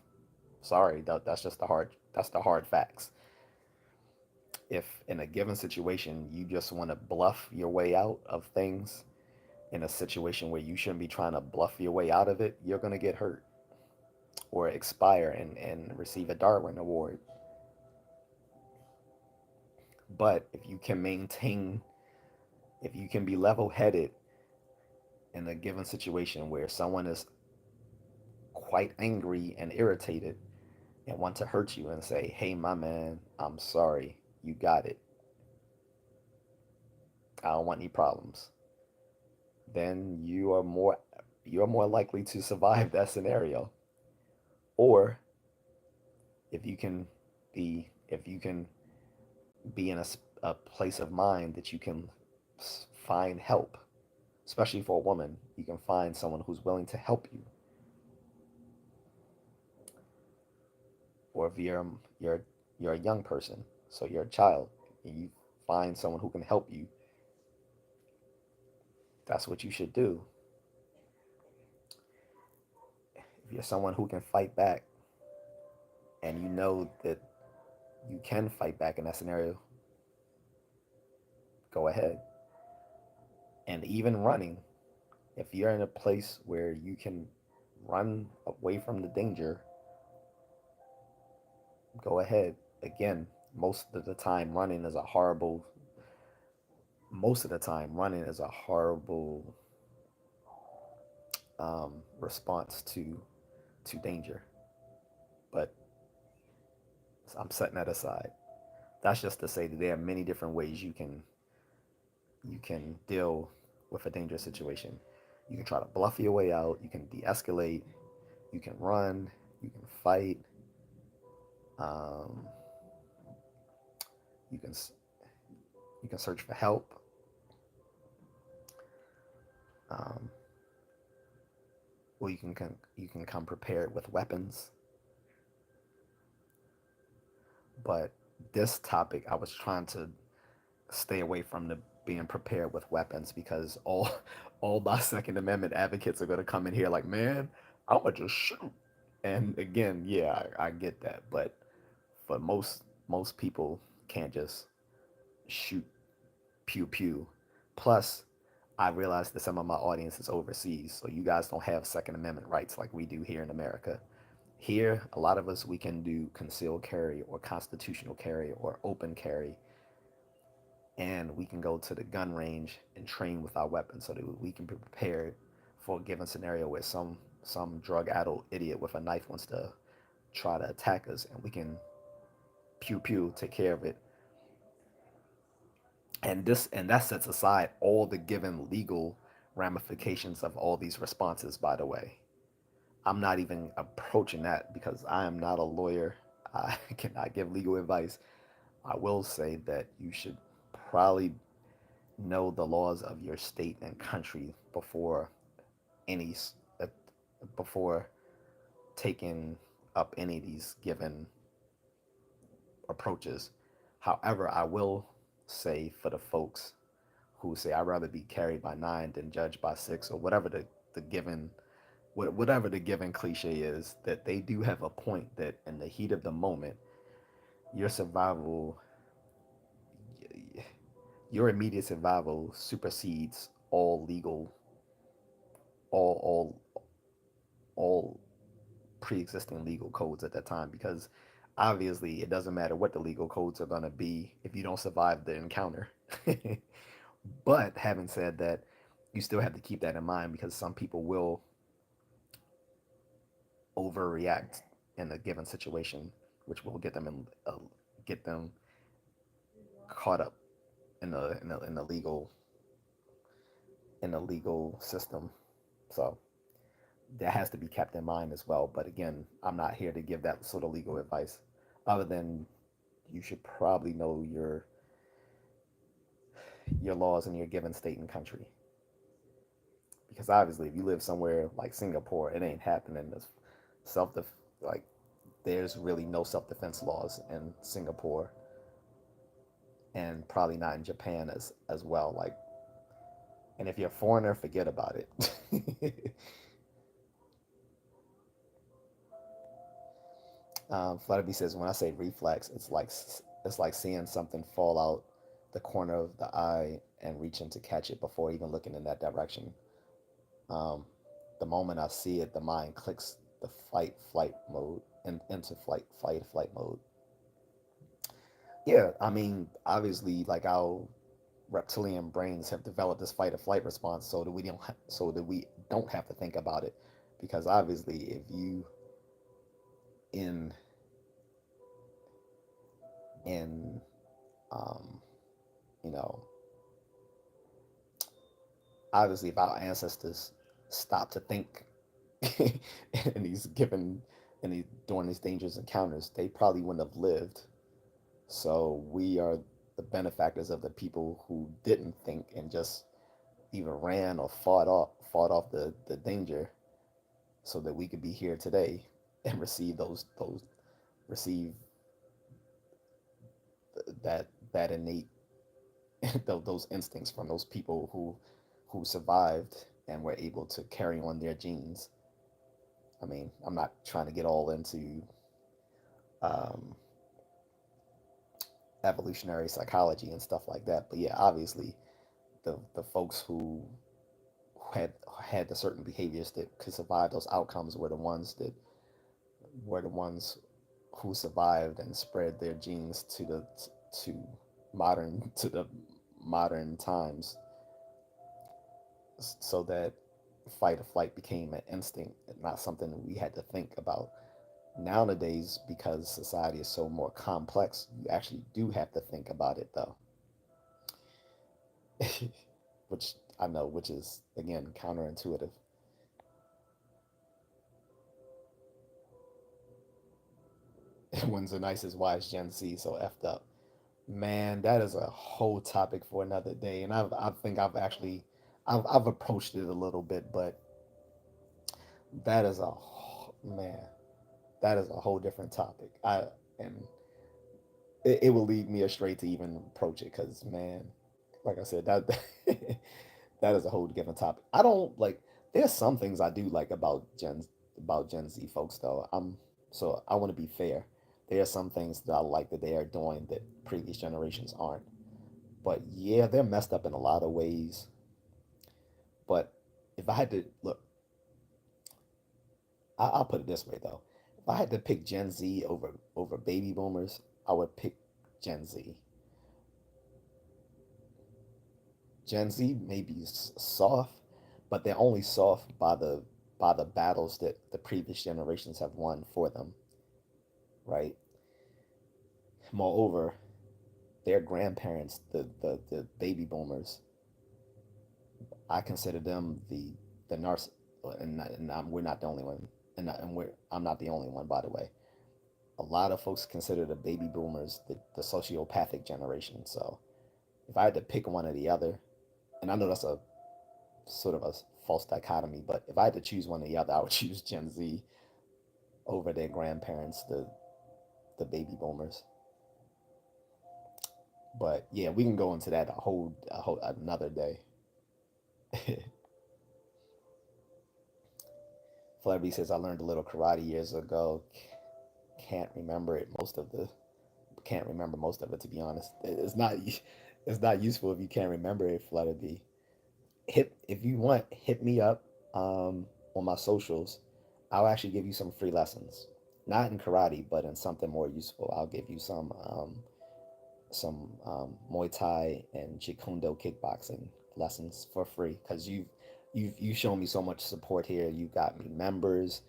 Sorry, that's the hard facts. If in a given situation you just want to bluff your way out of things in a situation where you shouldn't be trying to bluff your way out of it, you're going to get hurt or expire and receive a Darwin Award. But if you can be level headed in a given situation where someone is quite angry and irritated and want to hurt you and say, hey, my man, I'm sorry, you got it. I don't want any problems. Then you're more likely to survive that scenario. Or if you can be in a place of mind that you can find help, especially for a woman, you can find someone who's willing to help you. Or if you're a young person, so you're a child, and you find someone who can help you, that's what you should do. If you're someone who can fight back and you know that you can fight back in that scenario, go ahead. And even running, if you're in a place where you can run away from the danger, go ahead. Again, most of the time running is a horrible response to danger. But I'm setting that aside. That's just to say that there are many different ways you can deal with a dangerous situation. You can try to bluff your way out. You can de-escalate. You can run. You can fight. Um, you can you can search for help. Um, or you can come prepared with weapons. But this topic, I was trying to stay away from the being prepared with weapons because all my Second Amendment advocates are going to come in here like, man, I'm gonna just shoot. And again, yeah, I get that, but for most people can't just shoot pew pew. Plus, I realize that some of my audience is overseas, so you guys don't have Second Amendment rights like we do here in America. Here, a lot of us we can do concealed carry or constitutional carry or open carry, and we can go to the gun range and train with our weapons so that we can be prepared for a given scenario where some drug addled idiot with a knife wants to try to attack us, and we can pew pew take care of it. And that sets aside all the given legal ramifications of all these responses. By the way, I'm not even approaching that because I am not a lawyer. I cannot give legal advice. I will say that you should probably know the laws of your state and country any uh, before taking up any of these given approaches. However, I will say for the folks who say I'd rather be carried by nine than judged by six or whatever the given whatever the given cliche is, that they do have a point that in the heat of the moment, your survival, your immediate survival supersedes all legal, all all pre-existing legal codes at that time because obviously it doesn't matter what the legal codes are going to be if you don't survive the encounter. But having said that, you still have to keep that in mind because some people will overreact in a given situation, which will get them caught up in the legal system. So that has to be kept in mind as well. But again, I'm not here to give that sort of legal advice, other than you should probably know your laws in your given state and country. Because obviously, if you live somewhere like Singapore, it ain't happening. This self def like there's really no self defense laws in Singapore, and probably not in Japan as well. Like, and if you're a foreigner, forget about it. Flatterby says, when I say reflex, it's like seeing something fall out the corner of the eye and reaching to catch it before even looking in that direction. Um, the moment I see it, the mind clicks the flight mode and into flight mode. Yeah, I mean, obviously, like our reptilian brains have developed this fight or flight response so that we don't have to think about it, because obviously, if you in in um, you know, obviously, if our ancestors stopped to think in these given in these during these dangerous encounters, they probably wouldn't have lived. So we are the benefactors of the people who didn't think and just either ran or fought off the danger so that we could be here today and receive that innate those instincts from those people who survived and were able to carry on their genes. I mean, I'm not trying to get all into um, evolutionary psychology and stuff like that, but yeah, obviously the folks who had had the certain behaviors that could survive those outcomes were the ones who survived and spread their genes to the modern times, so that fight or flight became an instinct, not something we had to think about. Nowadays, because society is so more complex, you actually do have to think about it though. Which I know, which is again counterintuitive. When's the nicest? Why is Gen Z so effed up? Man, that is a whole topic for another day, and I think I've approached it a little bit, but that is man, that is a whole different topic. And it will lead me astray to even approach it because, man, like I said, that that is a whole different topic. I don't like. There's some things I do like about Gen Z folks though. So I want to be fair. There are some things that I like that they are doing that previous generations aren't. But yeah, they're messed up in a lot of ways. But if I had to look, I'll put it this way though. If I had to pick Gen Z over baby boomers, I would pick Gen Z. Gen Z may be soft, but they're only soft by the battles that the previous generations have won for them, right? Moreover, their grandparents, the baby boomers, I consider them the narciss, we're not the only one, I'm not the only one, by the way. A lot of folks consider the baby boomers the sociopathic generation. So if I had to pick one or the other, and I know that's a sort of a false dichotomy, but if I had to choose one or the other, I would choose Gen Z over their grandparents, the baby boomers. But yeah, we can go into that a whole another day. Flabby says I learned a little karate years ago. Can't remember it most of the can't remember most of it to be honest. It's not useful if you can't remember it, Flutterby. Hit if you want, hit me up on my socials. I'll actually give you some free lessons. Not in karate, but in something more useful. I'll give you some Muay Thai and Jikundo kickboxing lessons for free because you've shown me so much support here. You got me members.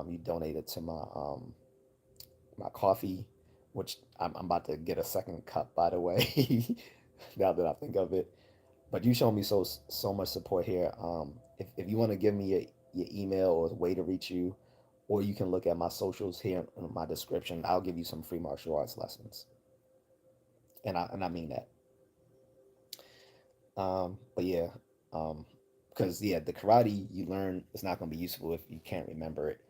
You donated to my coffee, which I'm about to get a second cup by the way. Now that I think of it, but you show me so much support here. If you want to give me your email or a way to reach you, or you can look at my socials here in my description. I'll give you some free martial arts lessons, and I mean that. But yeah, because yeah, the karate you learn is not going to be useful if you can't remember it.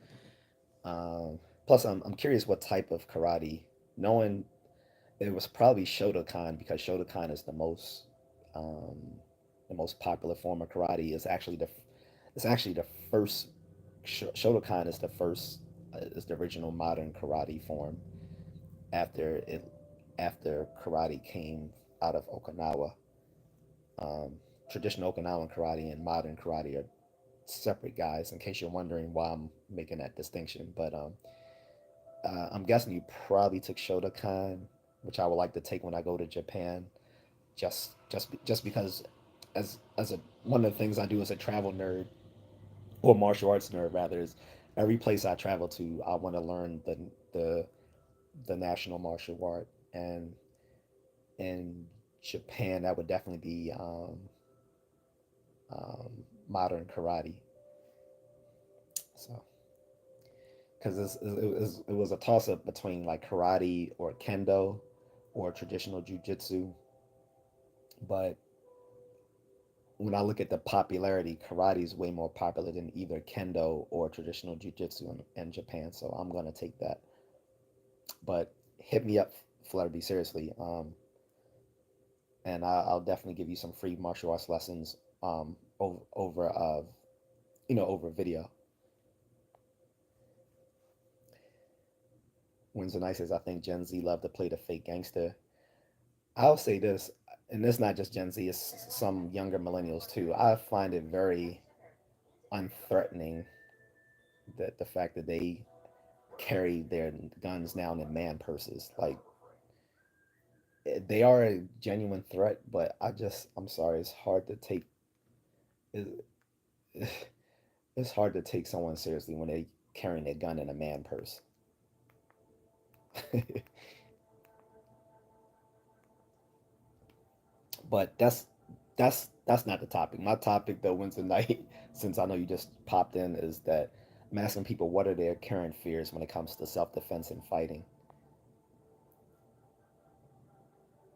Plus, I'm curious what type of karate. Knowing it was probably Shotokan because Shotokan is um, the most popular form of karate. It's actually the first. Shotokan is the first is the original modern karate form after it after karate came out of Okinawa. Um, Traditional Okinawan karate and modern karate are separate guys. In case you're wondering why I'm making that distinction, but I'm guessing you probably took Shotokan, which I would like to take when I go to Japan. Just because, as a one of the things I do as a travel nerd or martial arts nerd rather is every place I travel to, I want to learn the the national martial art, and in Japan that would definitely be modern karate. So because it was a toss up between like karate or kendo or traditional jujitsu. But when I look at the popularity, karate is way more popular than either kendo or traditional jujitsu in Japan. So I'm gonna take that. But hit me up, Flutterby, seriously. And I'll definitely give you some free martial arts lessons over over video. Wednesday night says I think Gen Z love to play the fake gangster. I'll say this, and it's not just Gen Z, it's some younger millennials too. I find it very unthreatening that the fact that they carry their guns now in man purses. Like they are a genuine threat, but I'm sorry, it's hard to take. It, it's hard to take someone seriously when they carrying a gun in a man purse. But that's not the topic. My topic though, Wednesday night, since I know you just popped in, is that I'm asking people what are their current fears when it comes to self defense and fighting.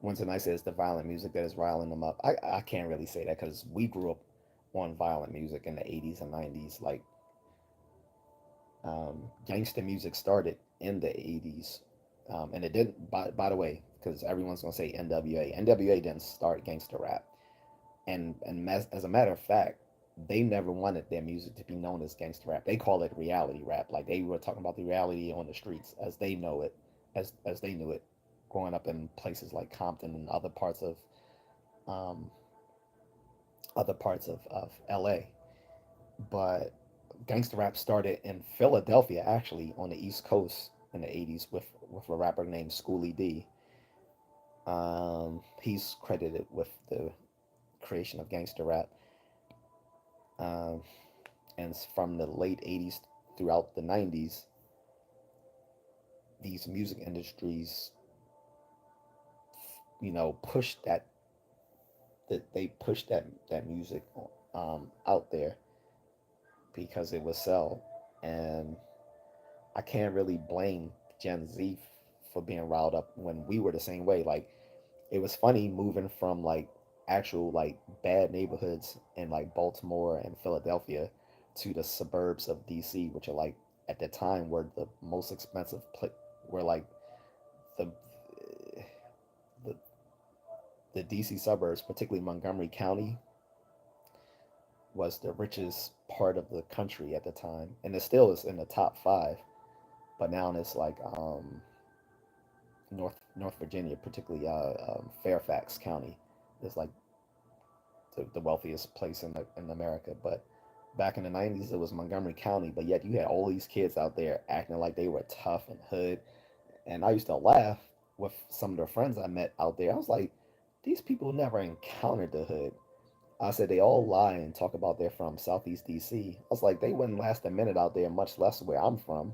Wednesday night says the violent music that is riling them up. I can't really say that because we grew up on violent music in the 80s and 90s. Gangster music started in the 80s. And it didn't. By the way, because everyone's gonna say NWA. NWA didn't start gangster rap, and as a matter of fact, they never wanted their music to be known as gangster rap. They call it reality rap. Like they were talking about the reality on the streets as they know it, as they knew it, growing up in places like Compton and um, other parts of LA. But gangster rap started in Philadelphia, actually, on the East Coast in the '80s with a rapper named Schoolie D. He's credited with the creation of gangster rap, um, and from the late '80s throughout the '90s, these music industries, pushed that they pushed that music out there because it would sell, and I can't really blame Gen Z for being riled up when we were the same way. Like it was funny moving from like actual like bad neighborhoods in like Baltimore and Philadelphia to the suburbs of DC, which are like at the time were the most expensive were like the the the DC suburbs, particularly Montgomery County, was the richest part of the country at the time, and it still is in the top five. But now it's like North Virginia, particularly Fairfax County, is like the wealthiest place in America. But back in the '90s, it was Montgomery County. But yet you had all these kids out there acting like they were tough and hood. And I used to laugh with some of the friends I met out there. I was like, these people never encountered the hood. I said they all lie and talk about they're from Southeast DC. I was like, they wouldn't last a minute out there, much less where I'm from.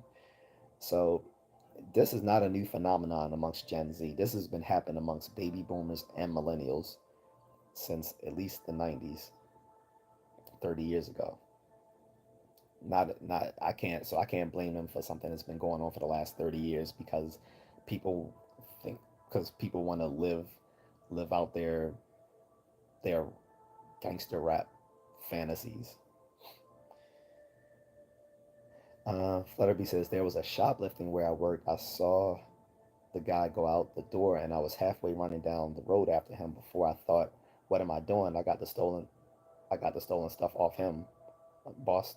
So this is not a new phenomenon amongst Gen Z. This has been happening amongst baby boomers and millennials since at least the '90s, 30 years ago. Not I can't blame them for something that's been going on for the last 30 years because people think because people want to live out their gangster rap fantasies. Flutterby says there was a shoplifting where I worked. I saw the guy go out the door, and I was halfway running down the road after him before I thought, "What am I doing? I got the stolen stuff off him." Boss,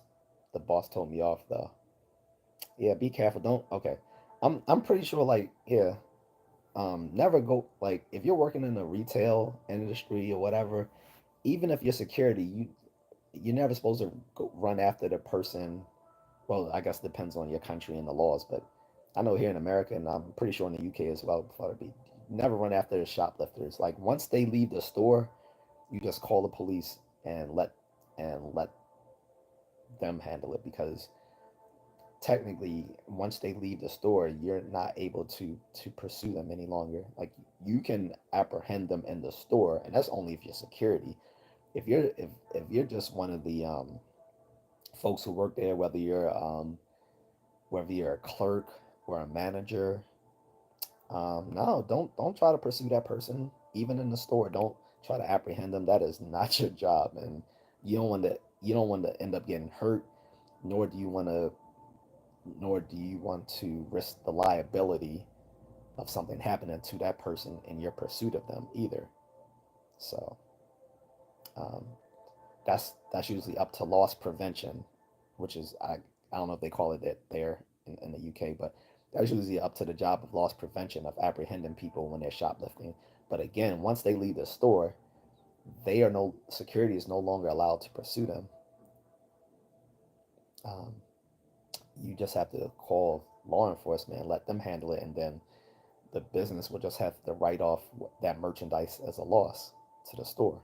the boss told me off though. Yeah, be careful. Don't. Okay, I'm pretty sure. Like, yeah, never go. Like, if you're working in the retail industry or whatever, even if you're security, you're never supposed to go run after the person. Well, I guess it depends on your country and the laws, but I know here in America, and I'm pretty sure in the UK as well, before be never run after the shoplifters. Like once they leave the store, you just call the police and let them handle it because technically once they leave the store you're not able to pursue them any longer. Like you can apprehend them in the store, and that's only if you're security. If you're just one of the folks who work there, whether you're a clerk or a manager, no, don't try to pursue that person even in the store. Don't try to apprehend them. That is not your job, and you don't want to end up getting hurt, nor do you want to nor do you want to risk the liability of something happening to that person in your pursuit of them either. So um, that's usually up to loss prevention, which is I don't know if they call it there in the UK, but that's usually up to the job of loss prevention of apprehending people when they're shoplifting. But again, once they leave the store, they are no security is no longer allowed to pursue them. Um, you just have to call law enforcement and let them handle it, and then the business will just have to write off that merchandise as a loss to the store.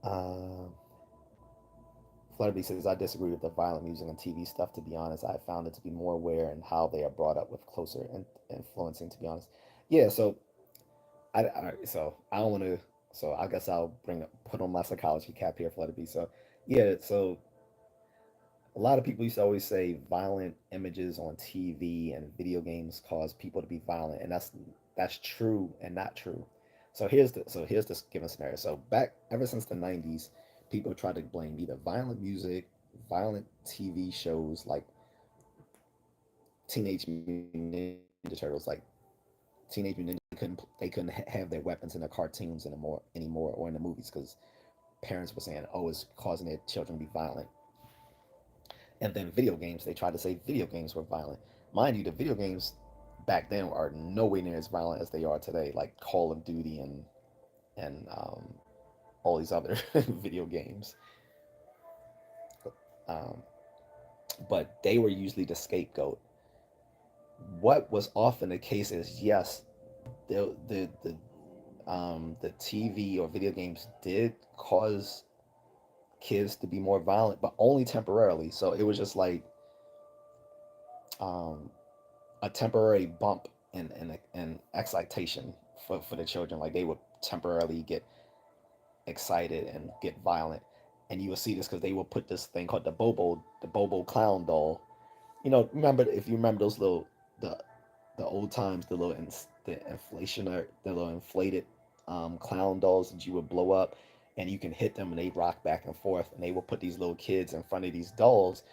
Um, Flutterby says, I disagree with the violent music and TV stuff. To be honest, I found it to be more aware in how they are brought up with closer influencing. To be honest, yeah. So I don't want to. So I guess I'll put on my psychology cap here, Flutterby. So yeah. So a lot of people used to always say violent images on TV and video games cause people to be violent, and that's true and not true. So here's this given scenario. So back ever since the '90s, people tried to blame either violent music, violent TV shows like Teenage Mutant Ninja Turtles. Like Teenage Mutant Ninja, they couldn't have their weapons in the cartoons anymore or in the movies because parents were saying, oh, it's causing their children to be violent. And then video games, they tried to say video games were violent. Mind you, the video games back then are nowhere near as violent as they are today, like Call of Duty and all these other video games. Um, but they were usually the scapegoat. What was often the case is yes, the TV or video games did cause kids to be more violent, but only temporarily. So it was just like um, a temporary bump in excitation for the children. Like they would temporarily get excited and get violent. And you will see this because they will put this thing called the Bobo clown doll. You know, remember if you remember those little the the old times, the inflationary, the little inflated clown dolls that you would blow up, and you can hit them and they rock back and forth, and they will put these little kids in front of these dolls,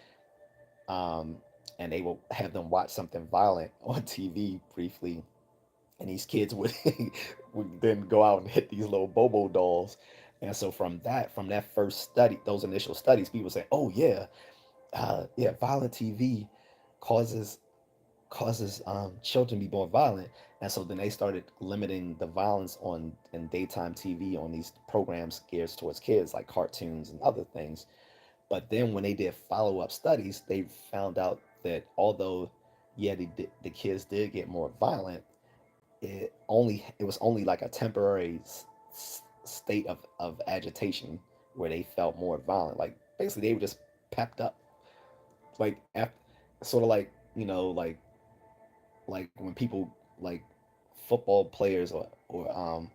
um, and they will have them watch something violent on TV briefly, and these kids would would then go out and hit these little Bobo dolls. And so from that first study, those initial studies, people say, "Oh yeah, yeah, violent TV causes children to be more violent." And so then they started limiting the violence on in daytime TV on these programs geared towards kids, like cartoons and other things. But then when they did follow up studies, they found out that although yeah, the kids did get more violent, it was only like a temporary state of agitation where they felt more violent. Like basically they were just pepped up, like after, sort of like like when people like football players or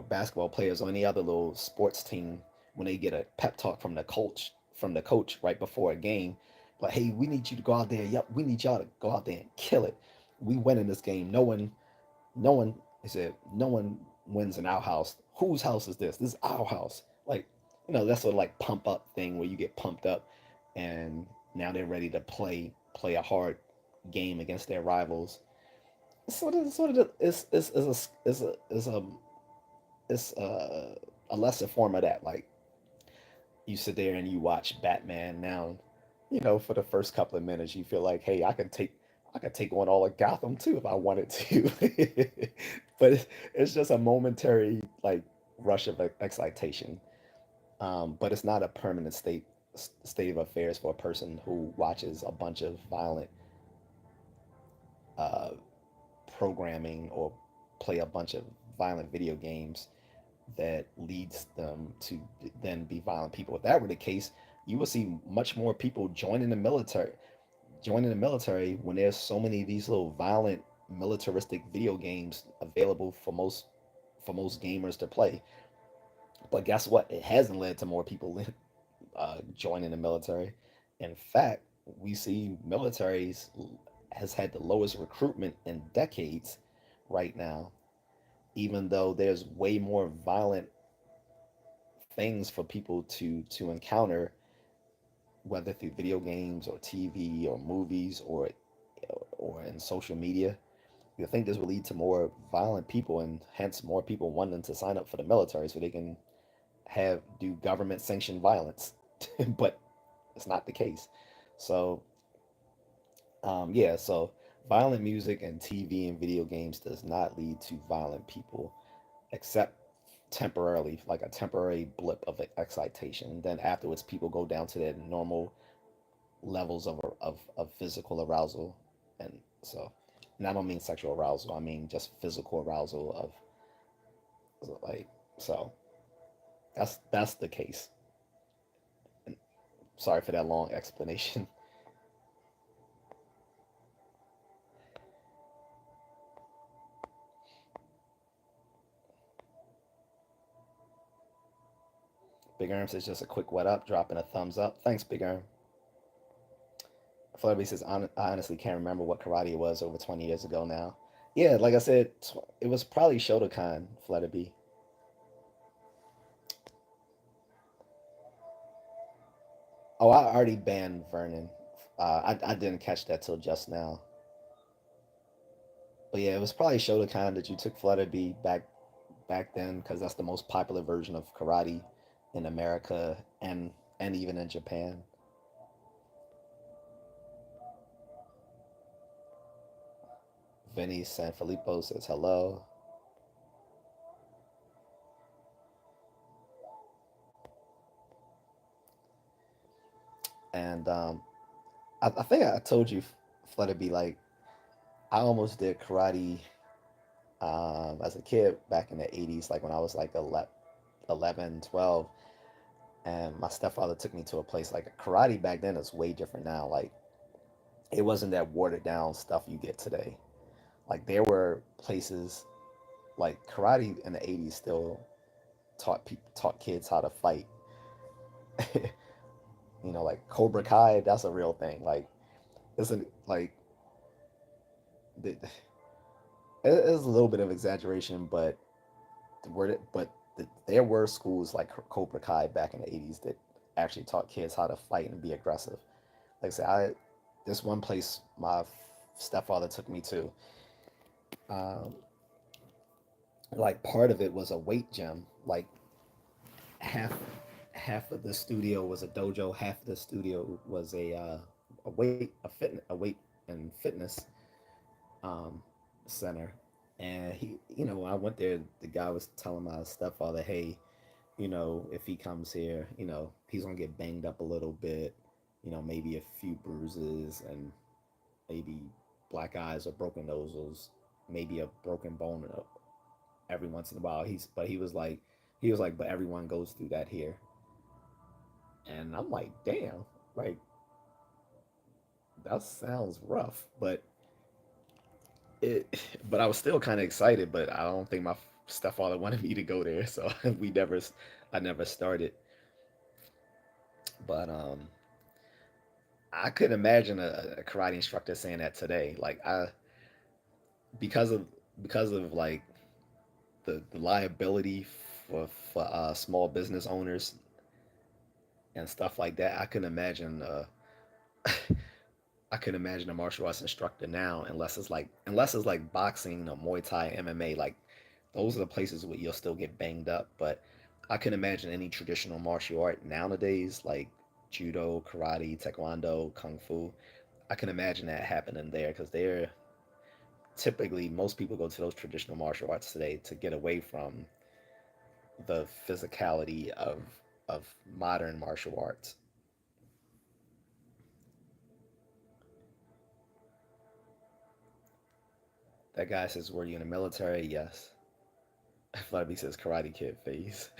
basketball players or any other little sports team, when they get a pep talk from the coach right before a game, like, hey, we need you to go out there. Yep, we need y'all to go out there and kill it. We win in this game. No one, he said, no one wins in our house. Whose house is this? This is our house. Like, that's sort of like pump up thing where you get pumped up, and now they're ready to play a hard game against their rivals. Sort of, it's a lesser form of that. Like you sit there and you watch Batman now, for the first couple of minutes you feel like, hey, I could take on all of Gotham too if I wanted to. But it's just a momentary like rush of excitation. But it's not a permanent state of affairs for a person who watches a bunch of violent uh, programming or play a bunch of violent video games that leads them to then be violent people. If that were the case, you will see much more people joining the military when there's so many of these little violent militaristic video games available for most gamers to play. But guess what? It hasn't led to more people joining the military. In fact, we see militaries has had the lowest recruitment in decades right now, even though there's way more violent things for people to encounter, whether through video games or TV or movies or in social media. You think this will lead to more violent people and hence more people wanting to sign up for the military so they can have do government sanctioned violence. But it's not the case. So yeah, so violent music and TV and video games does not lead to violent people, except temporarily, like a temporary blip of excitation. Then afterwards, people go down to their normal levels of physical arousal. And so, and I don't mean sexual arousal, I mean just physical arousal like, so that's the case. And sorry for that long explanation. Big Erm says just a quick what up, dropping a thumbs up. Thanks, Big Erm. Flurby says, I honestly can't remember what karate it was over 20 years ago now. Yeah, like I said, it was probably Shotokan, Flutterby. Oh, I already banned Vernon. I didn't catch that till just now. But yeah, it was probably Shotokan that you took Flutter B back then because that's the most popular version of karate in America and even in Japan. Vinny Sanfilippo says hello, and I think I told you Flutter B like I almost did karate as a kid back in the 80s, like when I was like 11, 12. And my stepfather took me to a place like karate back then is way different now. Like it wasn't that watered down stuff you get today. Like there were places like karate in the 80s still taught kids how to fight. Like Cobra Kai, that's a real thing. Like isn't like it is a little bit of exaggeration, there were schools like Cobra Kai back in the 80s that actually taught kids how to fight and be aggressive. Like I said, this one place my stepfather took me to, um, like part of it was a weight gym. Like half half of the studio was a dojo, half of the studio was a weight and fitness um, center. And when I went there, the guy was telling my stepfather, hey, if he comes here, he's gonna get banged up a little bit, maybe a few bruises and maybe black eyes or broken noses, maybe a broken bone every once in a while. He was like, but everyone goes through that here. And I'm like, damn, like that sounds rough, it, but I was still kind of excited, but I don't think my stepfather wanted me to go there, so I never started. But I couldn't imagine a karate instructor saying that today. Like because of because of like the liability for small business owners and stuff like that. I couldn't imagine I couldn't imagine a martial arts instructor now unless it's like boxing or Muay Thai, MMA. Like those are the places where you'll still get banged up. But I can imagine any traditional martial art nowadays, like judo, karate, taekwondo, kung fu. I can imagine that happening there because they're typically most people go to those traditional martial arts today to get away from the physicality of modern martial arts. That guy says, "Were you in the military?" Yes. Flappy says, "Karate Kid face."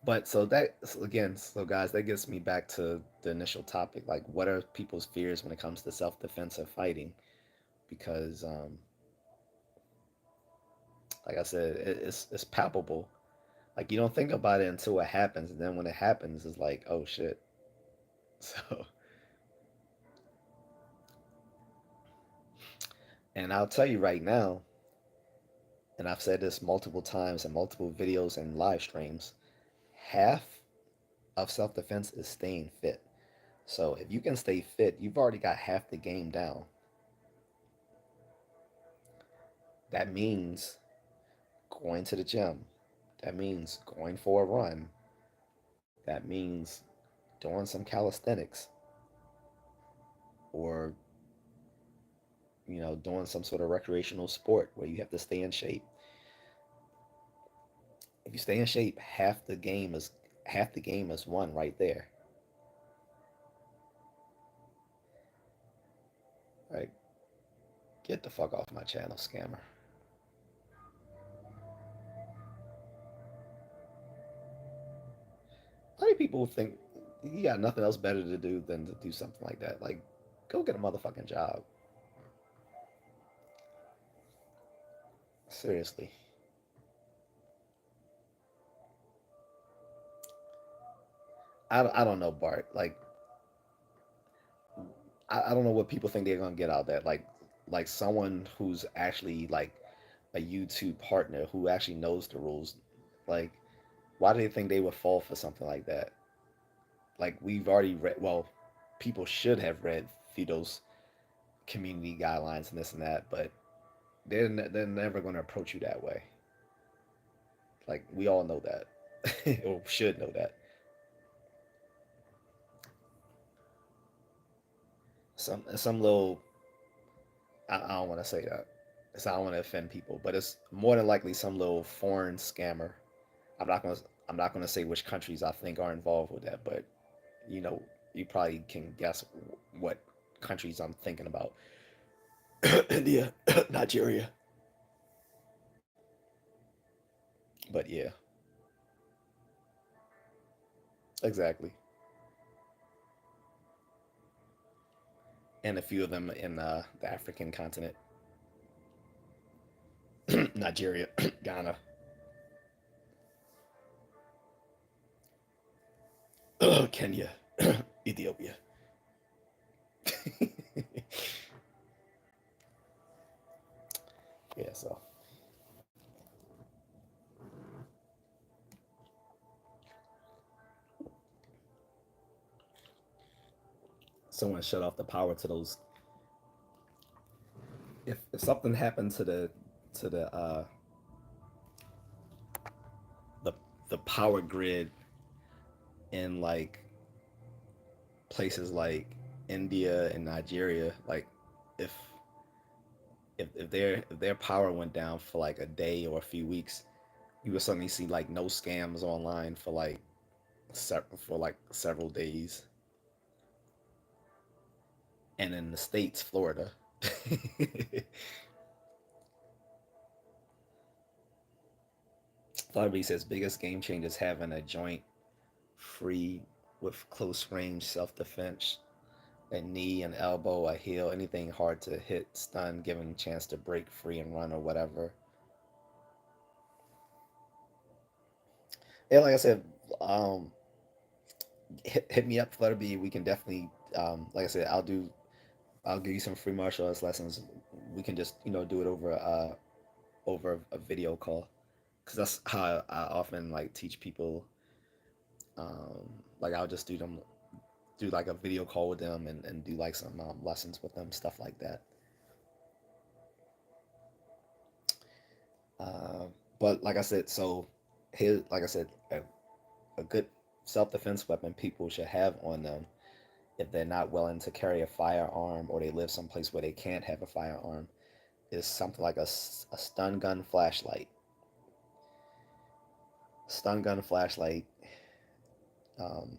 But so guys, that gets me back to the initial topic. Like, what are people's fears when it comes to self defense or fighting? Because, like I said, it's palpable. Like you don't think about it until it happens, and then when it happens, it's like, oh shit. So, and I'll tell you right now, and I've said this multiple times in multiple videos and live streams, half of self defense is staying fit. So if you can stay fit, you've already got half the game down. That means going to the gym. That means going for a run. That means doing some calisthenics or doing some sort of recreational sport where you have to stay in shape. If you stay in shape, half the game is won right there. Right? Get the fuck off my channel, scammer. A lot of people think you got nothing else better to do than to do something like that. Like, go get a motherfucking job. Seriously. I don't know, Bart. Like, I don't know what people think they're gonna get out of that. Like someone who's actually like a YouTube partner who actually knows the rules. Like, Why do they think they would fall for something like that? Like we've already read. Well, people should have read through those community guidelines and this and that, but they're never going to approach you that way. Like we all know that, or should know that. Some little, I don't want to say that, because I don't want to offend people, but it's more than likely some little foreign scammer. I'm not gonna I'm not gonna say which countries I think are involved with that, but you know, you probably can guess what countries I'm thinking about. India, Nigeria. But yeah, exactly. And a few of them in the African continent, Nigeria, Ghana, Kenya, Ethiopia. Yeah, so someone shut off the power to those. If something happened to the the power grid in like places like India and Nigeria, like if if their power went down for like a day or a few weeks, you would suddenly see like no scams online for like several days. And in the states, Florida. Florida says biggest game changers having a joint free with close range self defense, a knee, an elbow, a heel, anything hard to hit, stun, giving a chance to break free and run or whatever. Yeah, like I said, um, hit me up, Flutterby. We can definitely, like I said, I'll give you some free martial arts lessons. We can just do it over a video call, because that's how I often like teach people. Like I'll just do like a video call with them and do like some lessons with them, stuff like that. Uh, but like I said, so here, like I said, a good self defense weapon people should have on them if they're not willing to carry a firearm or they live someplace where they can't have a firearm is something like a stun gun flashlight. Stun gun flashlight. Um,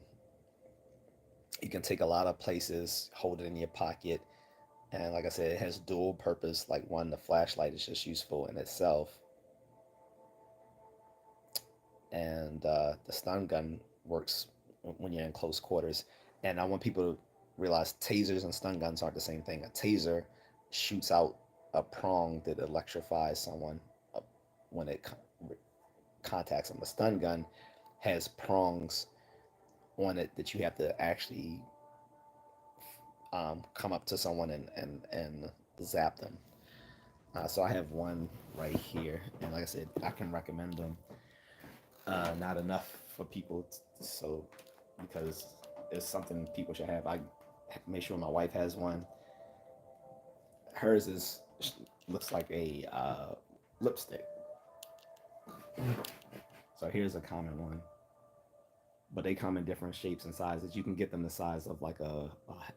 you can take a lot of places, hold it in your pocket, and like I said, it has dual purpose. Like one, the flashlight is just useful in itself, and the stun gun works when you're in close quarters. And I want people to realize tasers and stun guns aren't the same thing. A taser shoots out a prong that electrifies someone uh, when it contacts them. A stun gun has prongs on it that you have to actually come up to someone and zap them. So I have one right here, and like I said, I can recommend them. Not enough for people, so because it's something people should have. I make sure my wife has one. Hers is looks like a lipstick. So here's a common one, but they come in different shapes and sizes. You can get them the size of like a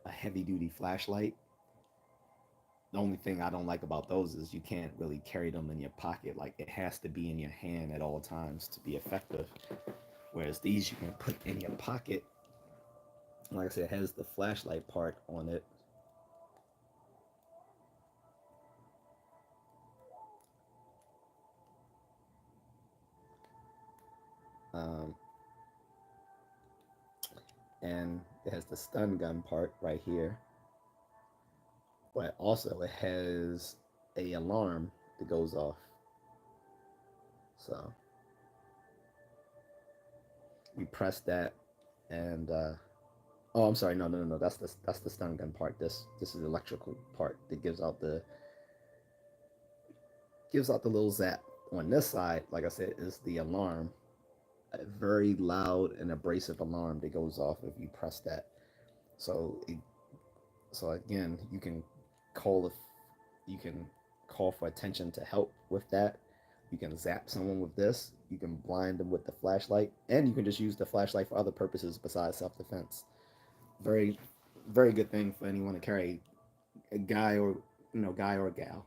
heavy duty flashlight. The only thing I don't like about those is you can't really carry them in your pocket. Like it has to be in your hand at all times to be effective. Whereas these you can put in your pocket. Like I said, it has the flashlight part on it. Um, and it has the stun gun part right here. But also it has a alarm that goes off. So you press that and oh, I'm sorry. No. That's the stun gun part. This is the electrical part that gives out the little zap. On this side, like I said, is the alarm. a very loud and abrasive alarm that goes off if you press that. So so again, call if you can call for attention to help with that. You can zap someone with this. You can blind them with the flashlight, and you can just use the flashlight for other purposes besides self-defense. Very, very good thing for anyone to carry, a guy or guy or gal.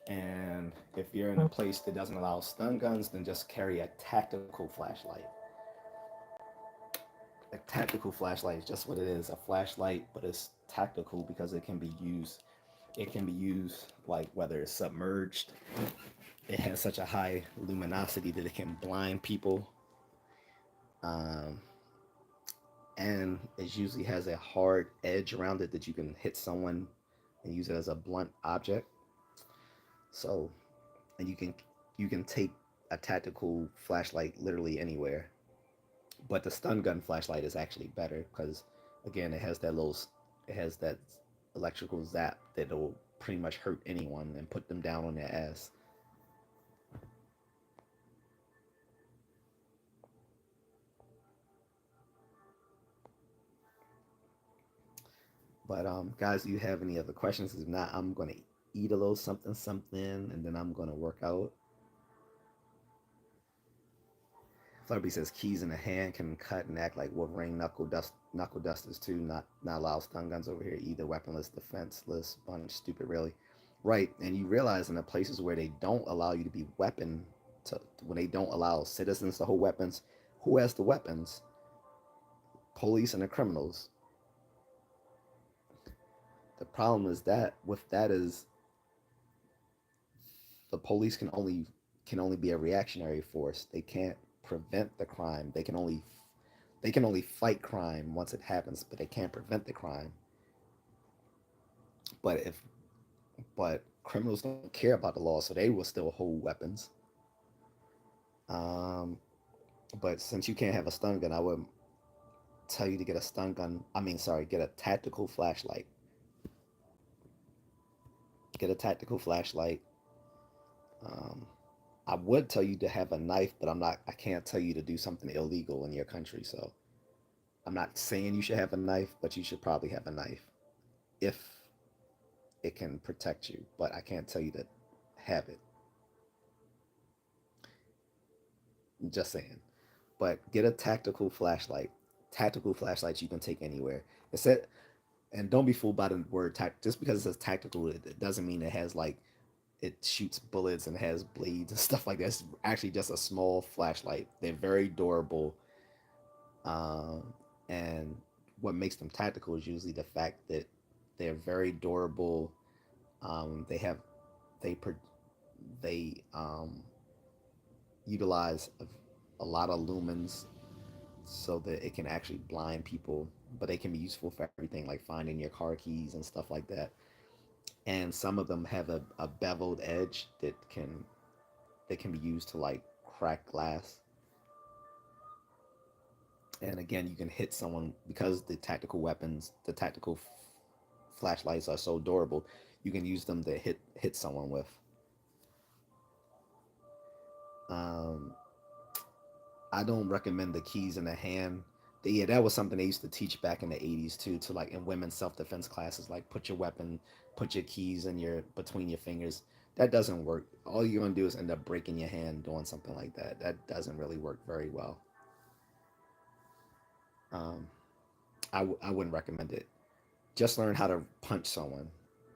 And if you're in a place that doesn't allow stun guns, then just carry a tactical flashlight. A tactical flashlight is just what it is, a flashlight, but it's tactical because it can be used like whether it's submerged. It has such a high luminosity that it can blind people. Um, and it usually has a hard edge around it that you can hit someone and use it as a blunt object. So, and you can take a tactical flashlight literally anywhere. But the stun gun flashlight is actually better because, again, it has that electrical zap that'll pretty much hurt anyone and put them down on their ass. But guys, do you have any other questions? If not, I'm gonna eat a little something something, and then I'm gonna work out. Flurby says keys in the hand can cut and act like Wolverine knuckle dusters too. Not allow stun guns over here either. Weaponless, defenseless, bunch stupid really. Right, and you realize in the places where they don't allow you to be weapon to when they don't allow citizens to hold weapons, who has the weapons? Police and the criminals. The problem is that with that is the police can only be a reactionary force. They can't prevent the crime. They can only fight crime once it happens, but they can't prevent the crime. But if but criminals don't care about the law, so they will still hold weapons. Um, but since you can't have a stun gun, I would tell you to get a stun gun. I mean, sorry, get a tactical flashlight. Get a tactical flashlight. Um, I would tell you to have a knife, but I'm not. I can't tell you to do something illegal in your country. So I'm not saying you should have a knife, but you should probably have a knife if it can protect you. But I can't tell you to have it. I'm just saying. But get a tactical flashlight. Tactical flashlights you can take anywhere. It said, and don't be fooled by the word tact. Just because it says tactical, it doesn't mean it has like it shoots bullets and has blades and stuff like that. It's actually just a small flashlight. They're very durable, um, and what makes them tactical is usually the fact that they're very durable. They have they they utilize a lot of lumens so that it can actually blind people, but they can be useful for everything like finding your car keys and stuff like that. And some of them have a beveled edge that can be used to like crack glass. And again, you can hit someone because the tactical flashlights are so durable. You can use them to hit someone with. Um, I don't recommend the keys in the hand. Yeah, that was something they used to teach back in the '80s too, to like in women's self-defense classes, like put your keys in your between your fingers. That doesn't work. All you're gonna do is end up breaking your hand doing something like that. That doesn't really work very well. Um, I wouldn't recommend it. Just learn how to punch someone.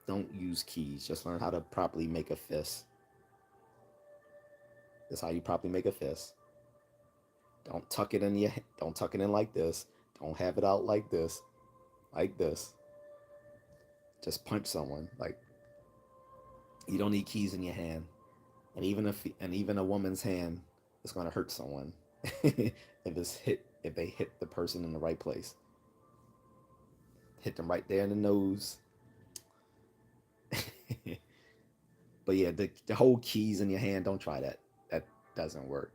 Don't use keys. Just learn how to properly make a fist. That's how you properly make a fist. Don't tuck it in like this. Don't have it out like this. Like this. Just punch someone. Like you don't need keys in your hand. And even a woman's hand is gonna hurt someone if they hit the person in the right place. Hit them right there in the nose. But yeah, the whole keys in your hand, don't try that. That doesn't work.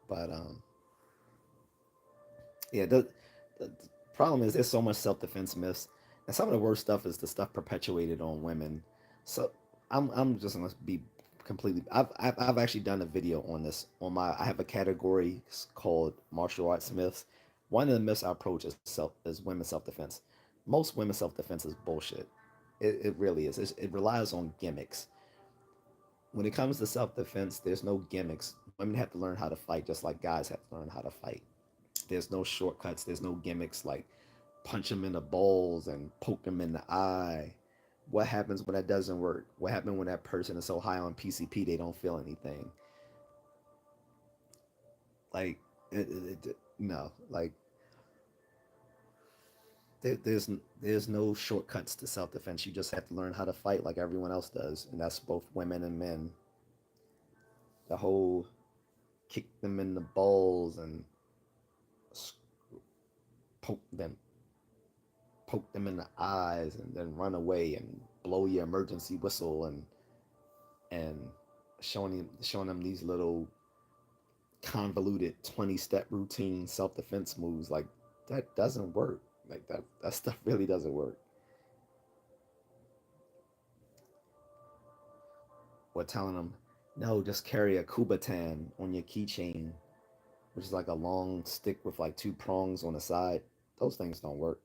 But yeah, the problem is there's so much self defense myths. And some of the worst stuff is the stuff perpetuated on women. So I'm just gonna be completely. I've actually done a video on this on my. I have a category called martial arts myths. One of the myths I approach is women's self defense. Most women's self defense is bullshit. It really is. It relies on gimmicks. When it comes to self defense, there's no gimmicks. Women have to learn how to fight just like guys have to learn how to fight. There's no shortcuts. There's no gimmicks like punch them in the balls and poke them in the eye. What happens when that doesn't work? What happens when that person is so high on PCP they don't feel anything? Like, no, like there's there's no shortcuts to self defense. You just have to learn how to fight like everyone else does, and that's both women and men. The whole kick them in the balls and poke them poke them in the eyes and then run away and blow your emergency whistle and showing them these little convoluted 20-step routine self-defense moves like that doesn't work. Like that stuff really doesn't work. Or telling them, no, just carry a kubatan on your keychain, which is like a long stick with like two prongs on the side. Those things don't work.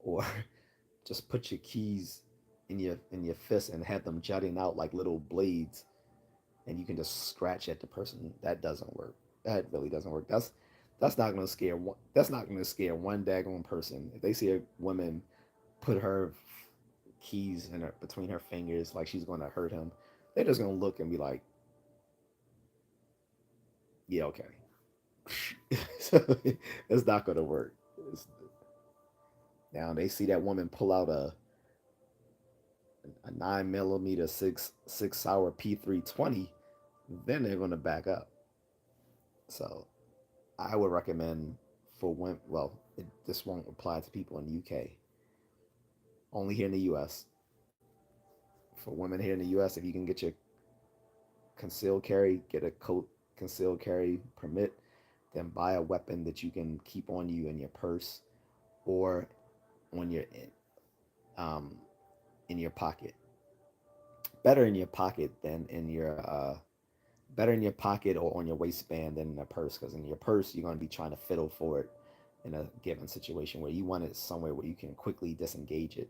Or just put your keys in your fist and have them jutting out like little blades, and you can just scratch at the person. That doesn't work. That really doesn't work. That's not gonna scare one. That's not gonna scare one daggone person. If they see a woman put her keys in her between her fingers like she's gonna hurt him, they're just gonna look and be like, "Yeah, okay." So it's not gonna work. It's, now they see that woman pull out a 9 millimeter six sour P320, then they're gonna back up. So I would recommend for women. Well, this won't apply to people in the UK. Only here in the US. For women here in the US, if you can get your concealed carry, get a coat concealed carry permit, then buy a weapon that you can keep on you in your purse or on your um, in your pocket. Better in your pocket than in your better in your pocket or on your waistband than in a purse, because in your purse you're going to be trying to fiddle for it in a given situation where you want it somewhere where you can quickly disengage it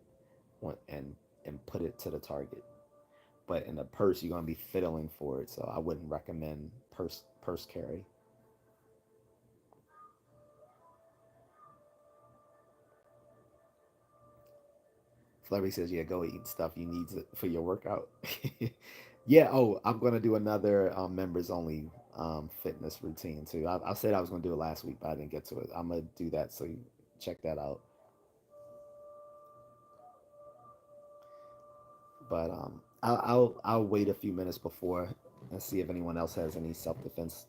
and put it to the target. But in a purse you're going to be fiddling for it, so I wouldn't recommend purse carry. Flurry says, "Yeah, go eat stuff you need for your workout." Yeah. Oh, I'm gonna do another members only fitness routine too. I said I was gonna do it last week, but I didn't get to it. I'm gonna do that, so you check that out. But I'll wait a few minutes before and see if anyone else has any self defense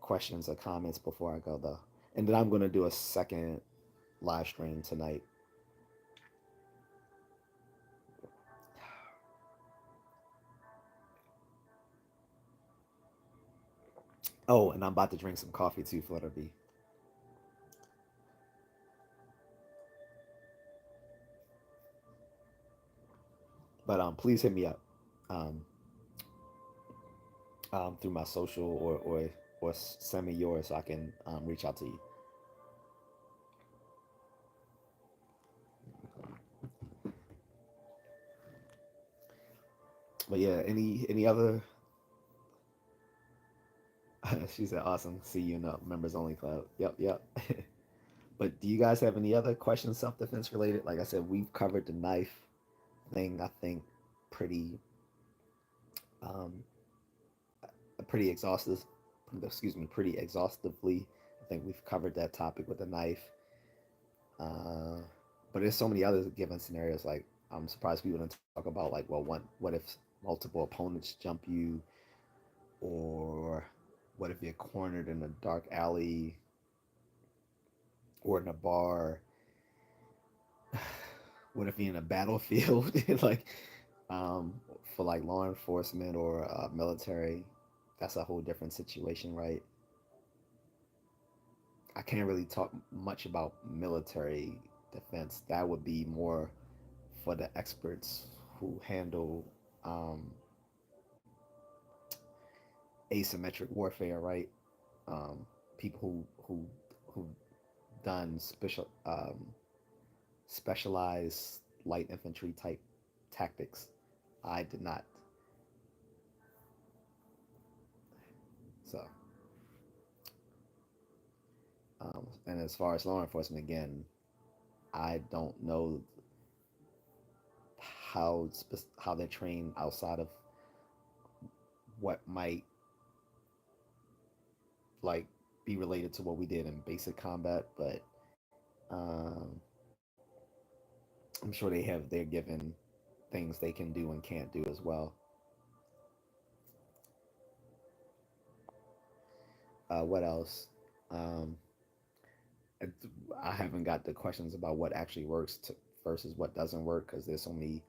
questions or comments before I go though. And then I'm gonna do a second live stream tonight. Oh, and I'm about to drink some coffee too, Flutterby. But please hit me up um, through my social or send me yours so I can reach out to you. But yeah, any other? She said, "Awesome, see you in the members only club." Yep, yep. But do you guys have any other questions, self defense related? Like I said, we've covered the knife thing. I think pretty um, pretty exhaustive. Excuse me, pretty exhaustively. I think we've covered that topic with the knife. Uh, but there's so many other given scenarios. Like I'm surprised people didn't talk about like, well, what if multiple opponents jump you, or what if you're cornered in a dark alley or in a bar? What if you're in a battlefield, like um, for like law enforcement or military? That's a whole different situation, right? I can't really talk much about military. defense. That would be more for the experts who handle um, asymmetric warfare, right? People who done specialized light infantry type tactics. I did not. So, and as far as law enforcement, again, I don't know how they're trained outside of what might like be related to what we did in basic combat, but um, I'm sure they're given things they can do and can't do as well. What else? Um, I haven't got the questions about what actually works versus what doesn't work because there's so many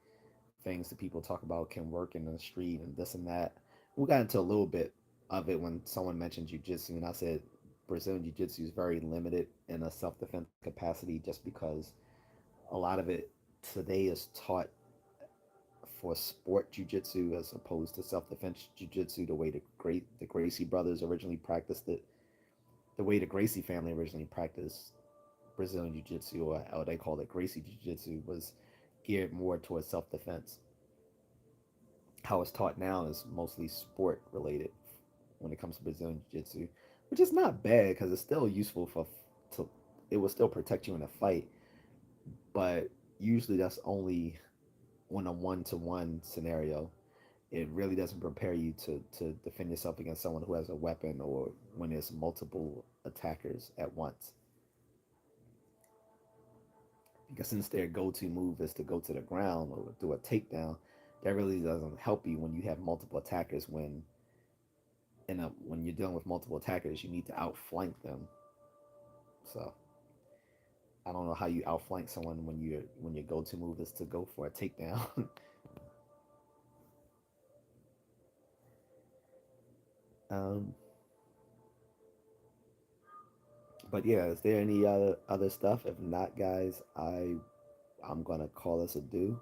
things that people talk about can work in the street and this and that. We got into a little bit of it when someone mentioned jujitsu, and I said Brazilian jiu-jitsu is very limited in a self-defense capacity just because a lot of it today is taught for sport jiu-jitsu as opposed to self-defense jiu-jitsu the way the Gracie brothers originally practiced it, the way the Gracie family originally practiced Brazilian jiu-jitsu, or they called it Gracie jiu-jitsu, was geared more towards self-defense. How it's taught now is mostly sport related when it comes to Brazilian jiu-jitsu, which is not bad because it's still useful to it will still protect you in a fight, but usually that's only on a one-to-one scenario. It really doesn't prepare you to defend yourself against someone who has a weapon or when there's multiple attackers at once. Because since their go-to move is to go to the ground or do a takedown, that really doesn't help you when you have multiple attackers. When you're dealing with multiple attackers, you need to outflank them. So I don't know how you outflank someone when your go-to move is to go for a takedown. um, but yeah, is there any other stuff? If not, guys, I'm gonna call this a do,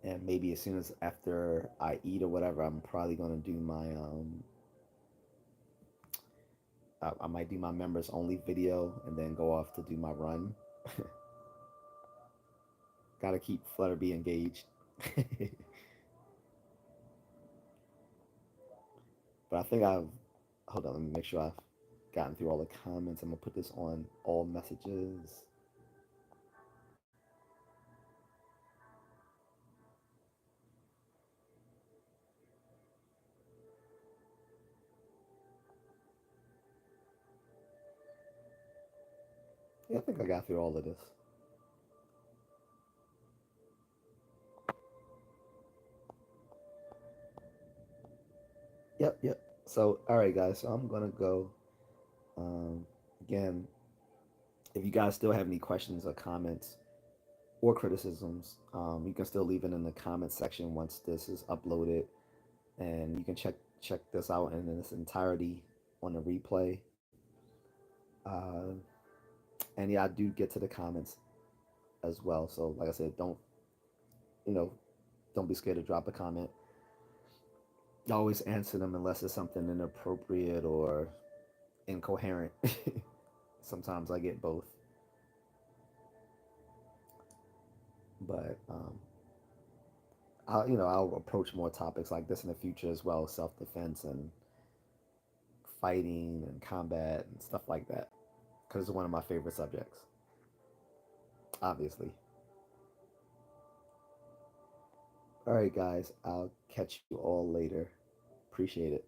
and maybe as soon as after I eat or whatever, I'm probably gonna do my I might do my members only video and then go off to do my run. Gotta keep Flutterby engaged. But I think I've hold on, let me make sure I've gotten through all the comments. I'm gonna put this on all messages. Yeah, I think I got through all of this. Yep, yep. So, all right, guys. So I'm gonna go. Again, if you guys still have any questions or comments or criticisms, you can still leave it in the comments section once this is uploaded, and you can check this out in its entirety on the replay. Uh, and yeah, I do get to the comments as well. So, like I said, you know don't be scared to drop a comment. I always answer them unless it's something inappropriate or incoherent. Sometimes I get both, but I'll approach more topics like this in the future as well, self defense and fighting and combat and stuff like that, because it's one of my favorite subjects. Obviously. All right, guys. I'll catch you all later. Appreciate it.